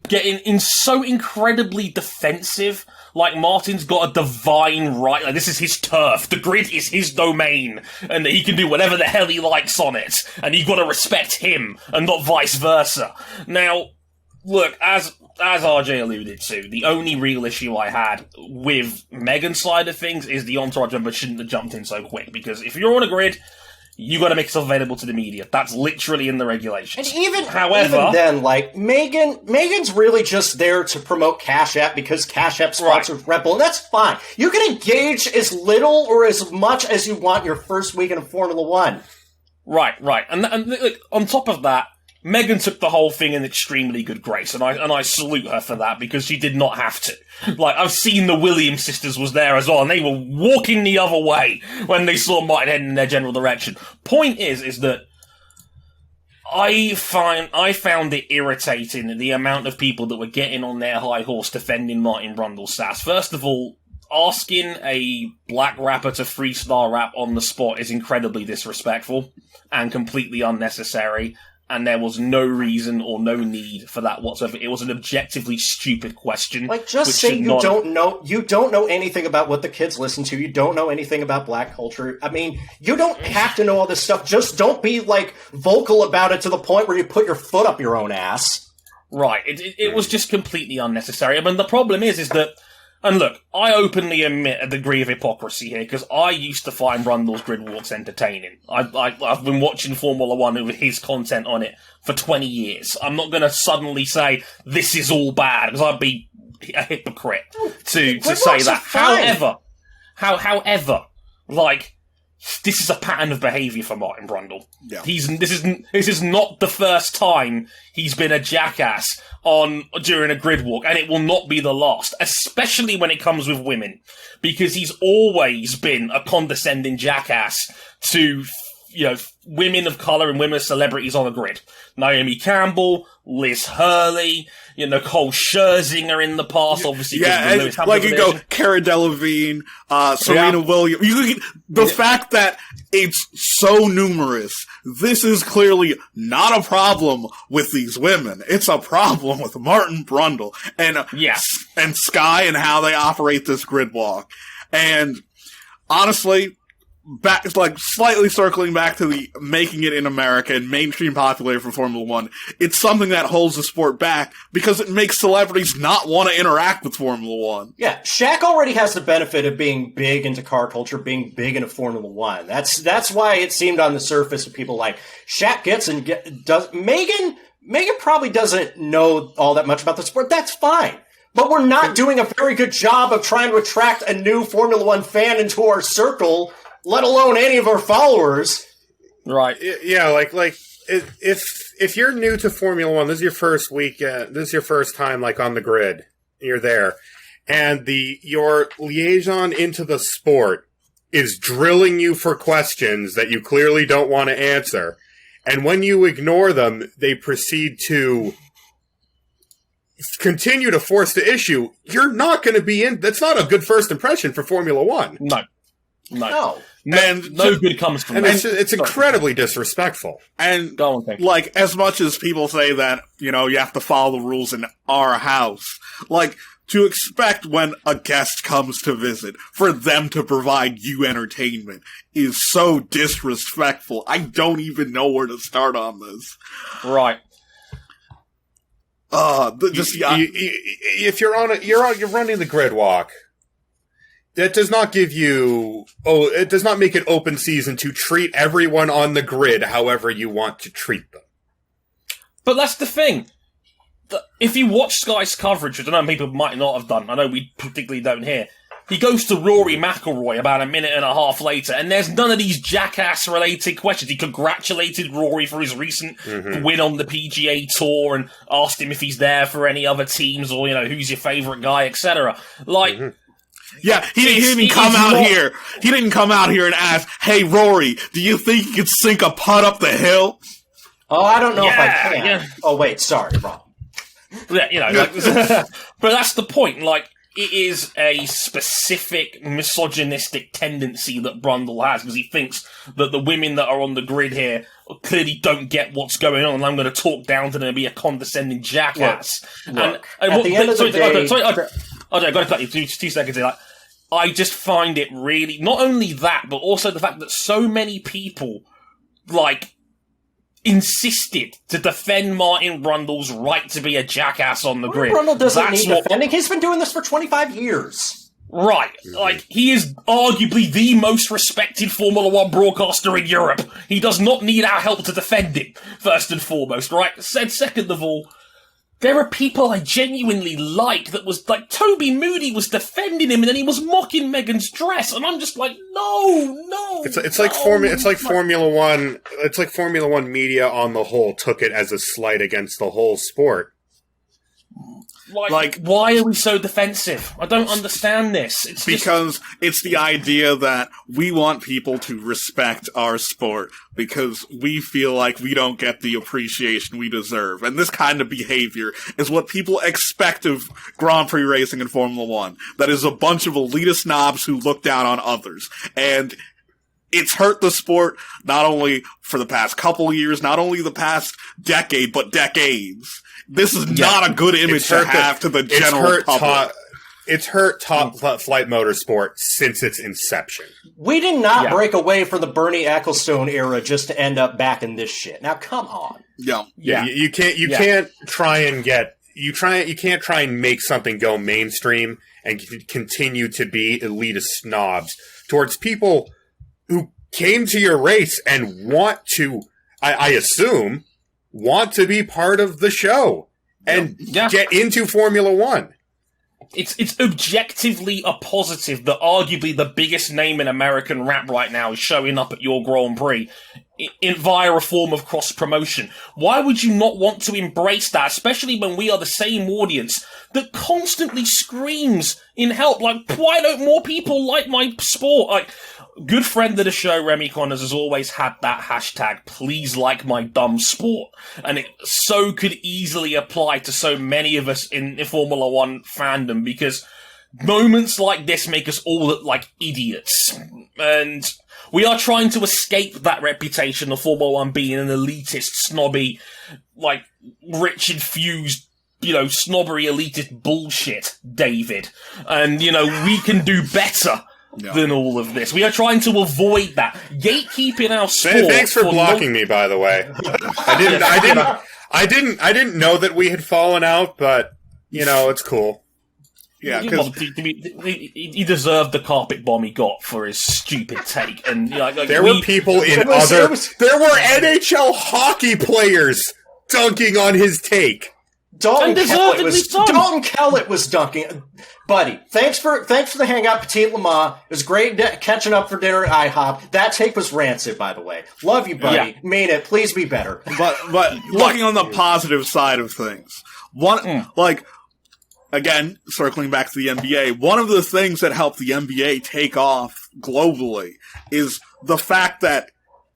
getting in so incredibly defensive. Like, Martin's got a divine right, like, this is his turf, the grid is his domain, and that he can do whatever the hell he likes on it, and you've got to respect him, and not vice versa. Now, look, as RJ alluded to, the only real issue I had with Megan's side of things is the entourage member shouldn't have jumped in so quick, because if you're on a grid, you got to make yourself available to the media. That's literally in the regulations. And even then, like, Megan's really just there to promote Cash App because Cash App sponsors Red Bull, and that's fine. You can engage as little or as much as you want your first weekend of Formula One. Right. And look, on top of that, Megan took the whole thing in extremely good grace, and I salute her for that, because she did not have to. Like, I've seen the Williams sisters was there as well, and they were walking the other way when they saw Martin heading in their general direction. Point is that I found it irritating, the amount of people that were getting on their high horse defending Martin Brundle's sass. First of all, asking a black rapper to freestyle rap on the spot is incredibly disrespectful and completely unnecessary. And there was no reason or no need for that whatsoever. It was an objectively stupid question. Like, just say you don't know anything about what the kids listen to. You don't know anything about black culture. I mean, you don't have to know all this stuff. Just don't be, like, vocal about it to the point where you put your foot up your own ass. Right. It was just completely unnecessary. I mean, the problem is that, and look, I openly admit a degree of hypocrisy here, because I used to find Brundle's grid walks entertaining. I've been watching Formula One with his content on it for 20 years. I'm not going to suddenly say this is all bad, because I'd be a hypocrite to say that. However, like, this is a pattern of behaviour for Martin Brundle. Yeah. This is not the first time he's been a jackass during a grid walk, and it will not be the last, especially when it comes with women, because he's always been a condescending jackass to, women of colour and women celebrities on the grid. Naomi Campbell, Liz Hurley, Nicole Scherzinger in the past, obviously. Yeah, and like you go, Cara Delevingne, Serena Williams. The fact that it's so numerous, this is clearly not a problem with these women. It's a problem with Martin Brundle and Sky and how they operate this grid walk. And honestly, slightly circling back to the making it in America and mainstream popularity for Formula One, it's something that holds the sport back because it makes celebrities not want to interact with Formula One. Yeah, Shaq already has the benefit of being big into car culture, being big into Formula One. That's why it seemed on the surface of people like Shaq does. Megan probably doesn't know all that much about the sport. That's fine. But we're not doing a very good job of trying to attract a new Formula One fan into our circle, let alone any of our followers. Right. Yeah, if you're new to Formula One, this is your first weekend, this is your first time on the grid, you're there, and your liaison into the sport is drilling you for questions that you clearly don't want to answer, and when you ignore them, they proceed to continue to force the issue, you're not going to be in. That's not a good first impression for Formula One. No. And no good comes from that. It's incredibly disrespectful. And as much as people say that, you have to follow the rules in our house, to expect when a guest comes to visit for them to provide you entertainment is so disrespectful. I don't even know where to start on this. Right. If you're running the grid walk, that does not give you. It does not make it open season to treat everyone on the grid however you want to treat them. But that's the thing. If you watch Sky's coverage, which I know people might not have done, I know we particularly don't here. He goes to Rory McIlroy about a minute and a half later, and there's none of these jackass-related questions. He congratulated Rory for his recent win on the PGA Tour and asked him if he's there for any other teams or, who's your favourite guy, etc. Yeah, he didn't come out here. He didn't come out here and ask, "Hey, Rory, do you think you could sink a putt up the hill?" Oh, I don't know if I can. Yeah. Oh, wait, sorry, Rob. Yeah, but that's the point. It is a specific misogynistic tendency that Brundle has because he thinks that the women that are on the grid here clearly don't get what's going on, and I'm going to talk down to them and be a condescending jackass. Look, at the end of the day... I've got to cut you 2 seconds here. I just find it really... Not only that, but also the fact that so many people, insisted to defend Martin Brundle's right to be a jackass on the grid. Brundle doesn't need defending. He's been doing this for 25 years. Right. He is arguably the most respected Formula One broadcaster in Europe. He does not need our help to defend him, first and foremost, right? Second of all, there are people I genuinely that was Toby Moody was defending him and then he was mocking Megan's dress and I'm just no. It's like Formula One. It's like Formula One media on the whole took it as a slight against the whole sport. Why are we so defensive? I don't understand this. It's the idea that we want people to respect our sport because we feel like we don't get the appreciation we deserve. And this kind of behavior is what people expect of Grand Prix racing in Formula One. That is a bunch of elitist snobs who look down on others. And it's hurt the sport not only for the past couple years, not only the past decade, but decades. This is not a good image to have to the general public. It's hurt top flight motorsport since its inception. We did not break away from the Bernie Ecclestone era just to end up back in this shit. Now, come on. Yeah. You can't try and make something go mainstream and continue to be elitist snobs towards people who came to your race and want to, I assume, want to be part of the show and get into Formula One. it's objectively a positive that arguably the biggest name in American rap right now is showing up at your Grand Prix via a form of cross promotion. Why would you not want to embrace that, especially when we are the same audience that constantly screams in help? Like, why don't more people like my sport? Like, good friend of the show, Remy Connors, has always had that hashtag, please like my dumb sport. And it so could easily apply to so many of us in Formula One fandom, because moments like this make us all look like idiots. And we are trying to escape that reputation of Formula One being an elitist, snobby, like, rich, infused, snobbery, elitist bullshit, David. And, we can do better than all of this. We are trying to avoid that. Gatekeeping our sport. Thanks for blocking me, by the way. I didn't know that we had fallen out, but, it's cool. Yeah, he deserved the carpet bomb he got for his stupid take. And there were people there were NHL hockey players dunking on his take. Dalton Kellett was dunking. Buddy, thanks for the hangout, Petit Lamar. It was great catching up for dinner at IHOP. That take was rancid, by the way. Love you, buddy. Yeah. Mean it. Please be better. But looking on the positive side of things, again, circling back to the NBA, one of the things that helped the NBA take off globally is the fact that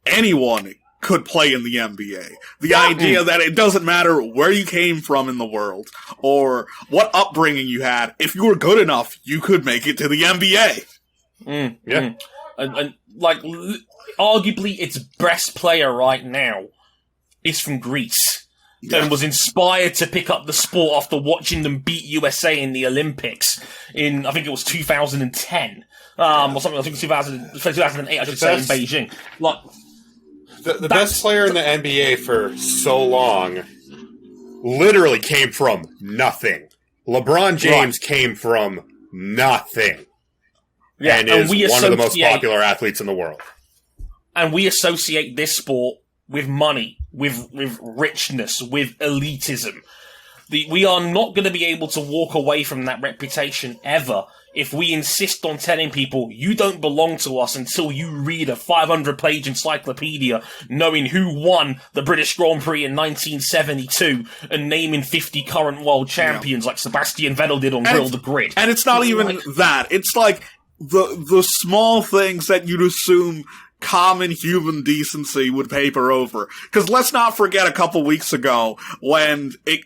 anyone could play in the NBA. The idea that it doesn't matter where you came from in the world or what upbringing you had. If you were good enough, you could make it to the NBA. Yeah. And arguably its best player right now is from Greece. Yeah. And was inspired to pick up the sport after watching them beat USA in the Olympics in, I think it was 2010. Or something, I think 2008, I should say, in Beijing. The best player in the NBA for so long literally came from nothing. LeBron James came from nothing. Yeah, and is one of the most popular athletes in the world. And we associate this sport with money, with richness, with elitism. We are not going to be able to walk away from that reputation ever if we insist on telling people you don't belong to us until you read a 500-page encyclopedia knowing who won the British Grand Prix in 1972 and naming 50 current world champions like Sebastian Vettel did on Grill the Grid. And it's not even that. It's like the small things that you'd assume common human decency would paper over. Because let's not forget a couple weeks ago when it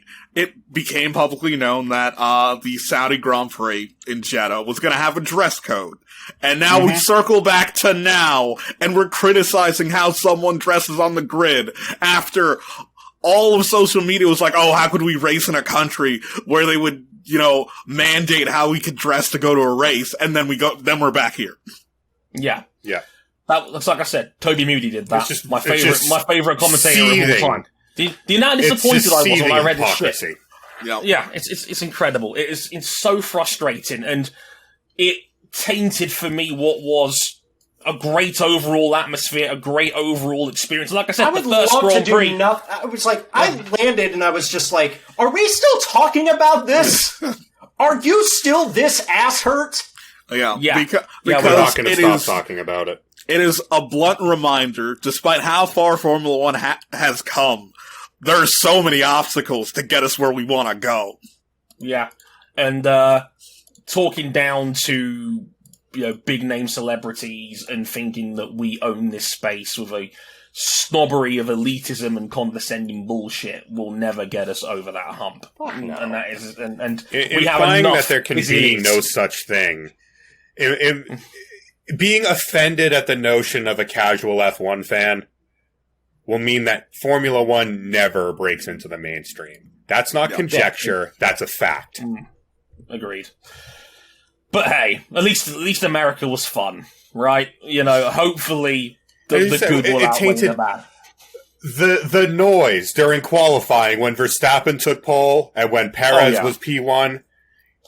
became publicly known that the Saudi Grand Prix in Jeddah was going to have a dress code. And now we circle back to now, and we're criticizing how someone dresses on the grid after all of social media was like, oh, how could we race in a country where they would, mandate how we could dress to go to a race, and then we're back here. Yeah. Yeah. That's like I said, Toby Moody did that. My favorite commentator of all time. Do you know how disappointed I was when I read this shit? Yeah, it's incredible. It's so frustrating, and it tainted for me what was a great overall atmosphere, a great overall experience. Like I said, the first Grand Prix. I was like, I landed and I was just like, are we still talking about this? Are you still this ass hurt? Yeah. Because we're not going to stop talking about it. It is a blunt reminder, despite how far Formula One has come, there are so many obstacles to get us where we want to go. Yeah. And talking down to big name celebrities and thinking that we own this space with a snobbery of elitism and condescending bullshit will never get us over that hump. And that is, and we have enough that there can be no such thing. Being offended at the notion of a casual F1 fan will mean that Formula One never breaks into the mainstream. That's not conjecture. That's a fact. Agreed. But hey, at least America was fun, right? Hopefully the good will outweigh the bad. The noise during qualifying when Verstappen took pole and when Perez was P1.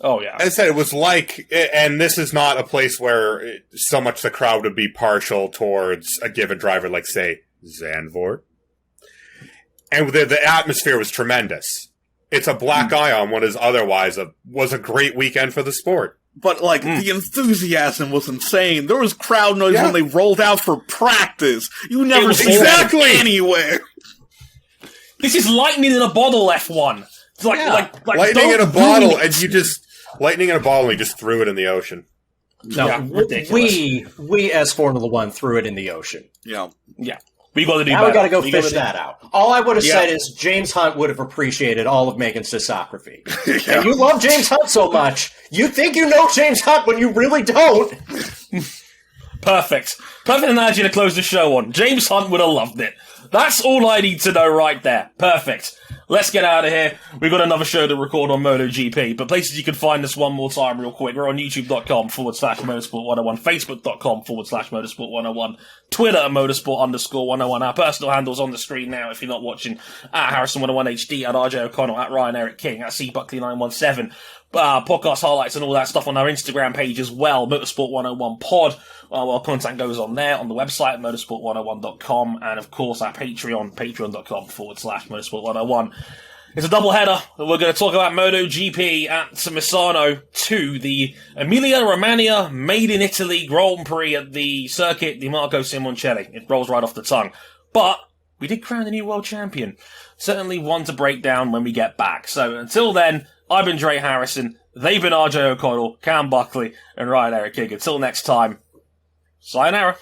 Oh, yeah. As I said, it was like, and this is not a place where so much the crowd would be partial towards a given driver, like, say, Zandvoort. And the atmosphere was tremendous. it's a black eye on what is otherwise was a great weekend for the sport. But, like, the enthusiasm was insane. There was crowd noise when they rolled out for practice. You never see that anywhere. This is lightning in a bottle, F1. It's like lightning in a bottle, and you just threw it in the ocean. No, we as Formula One threw it in the ocean. Yeah. We got to do now better. We got to go fish that out. All I would have said is James Hunt would have appreciated all of Megan's discography. And you love James Hunt so much, you think you know James Hunt when you really don't. Perfect analogy to close the show on. James Hunt would have loved it. That's all I need to know right there. Perfect. Let's get out of here. We've got another show to record on MotoGP, but places you can find us one more time real quick. We're on youtube.com/motorsport101, facebook.com/motorsport101, Twitter at motorsport_101. Our personal handles on the screen now if you're not watching, at Harrison101HD, at RJ O'Connell, at Ryan Eric King, at CBuckley917. Podcast highlights and all that stuff on our Instagram page as well, Motorsport101 Pod. Our content goes on there, on the website, motorsport101.com, and of course our Patreon, patreon.com/motorsport101. It's a double header. We're going to talk about MotoGP at Misano 2, the Emilia-Romagna Made in Italy Grand Prix at the circuit di Marco Simoncelli. It rolls right off the tongue. But we did crown a new world champion. Certainly one to break down when we get back. So until then, I've been Dre Harrison, they've been RJ O'Connell, Cam Buckley, and Ryan Eric King. Until next time, sayonara.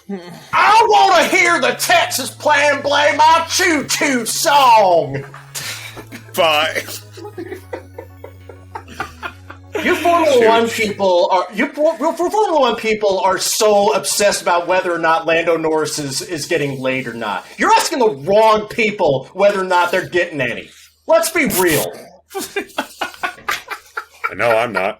I want to hear the Texas Plan play my choo-choo song! Bye. You Formula One people are so obsessed about whether or not Lando Norris is getting laid or not. You're asking the wrong people whether or not they're getting any. Let's be real. No, I'm not.